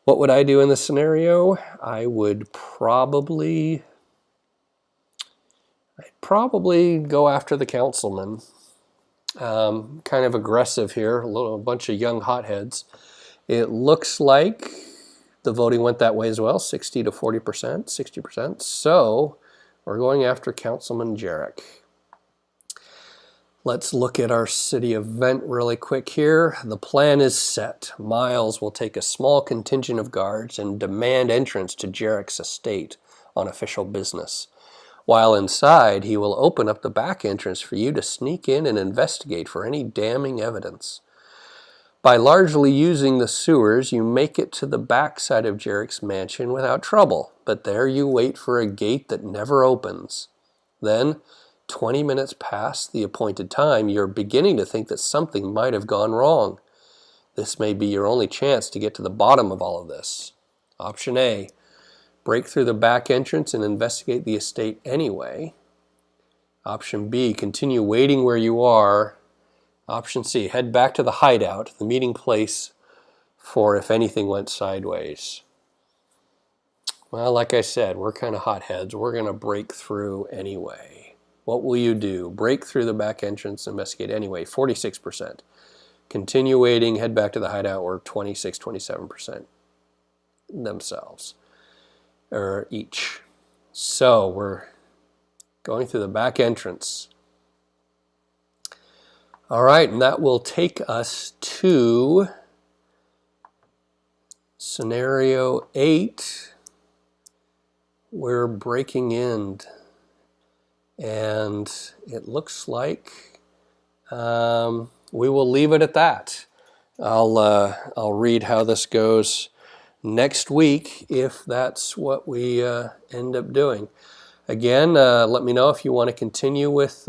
What would I do in this scenario? I'd probably go after the councilman. Kind of aggressive here, a bunch of young hotheads. It looks like the voting went that way as well, 60 to 40%, 60%. So we're going after Councilman Jarek. Let's look at our city event really quick here. The plan is set. Miles will take a small contingent of guards and demand entrance to Jarek's estate on official business. While inside, he will open up the back entrance for you to sneak in and investigate for any damning evidence. By largely using the sewers, you make it to the back side of Jarek's mansion without trouble, but there you wait for a gate that never opens. Then, 20 minutes past the appointed time, you're beginning to think that something might have gone wrong. This may be your only chance to get to the bottom of all of this. Option A, break through the back entrance and investigate the estate anyway. Option B, continue waiting where you are. Option C, head back to the hideout, the meeting place for if anything went sideways. Well, like I said, we're kind of hotheads. We're going to break through anyway. What will you do? Break through the back entrance, investigate anyway, 46%. Continue waiting, head back to the hideout, or 26, 27% themselves, or each. So we're going through the back entrance. All right, and that will take us to scenario 8. We're breaking in, and it looks like we will leave it at that. I'll read how this goes next week if that's what we end up doing. Again, let me know if you want to continue with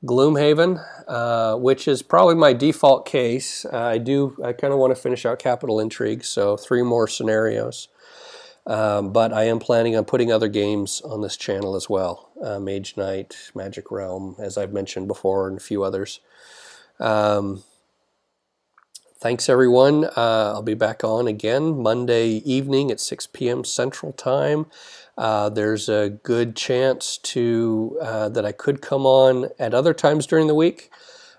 Gloomhaven, which is probably my default case. I kind of want to finish out Capital Intrigue, so 3 more scenarios. But I am planning on putting other games on this channel as well. Mage Knight, Magic Realm, as I've mentioned before, and a few others. Thanks, everyone. I'll be back on again Monday evening at 6 p.m. Central Time. There's a good chance that I could come on at other times during the week.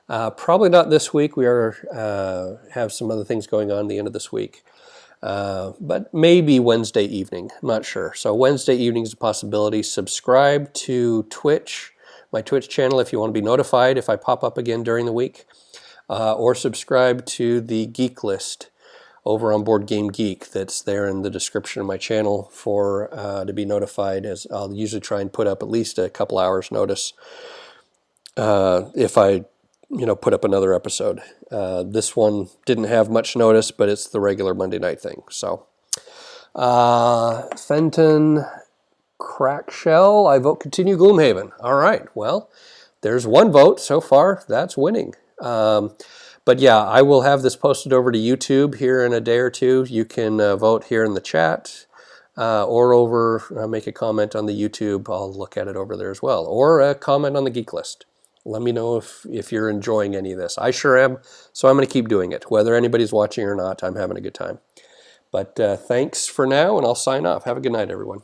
Probably not this week. We have some other things going on at the end of this week. But maybe Wednesday evening. I'm not sure. So Wednesday evening is a possibility. Subscribe to Twitch, my Twitch channel, if you want to be notified if I pop up again during the week. Or subscribe to the Geek List over on Board Game Geek. That's there in the description of my channel for to be notified, as I'll usually try and put up at least a couple hours notice if I put up another episode. This one didn't have much notice, but it's the regular Monday night thing. So Fenton Crackshell, I vote continue Gloomhaven. All right, well, there's 1 vote so far. That's winning. But yeah, I will have this posted over to YouTube here in a day or two. You can vote here in the chat or make a comment on the YouTube. I'll look at it over there as well. Or comment on the Geek List. Let me know if you're enjoying any of this. I sure am, so I'm going to keep doing it. Whether anybody's watching or not, I'm having a good time. But thanks for now, and I'll sign off. Have a good night, everyone.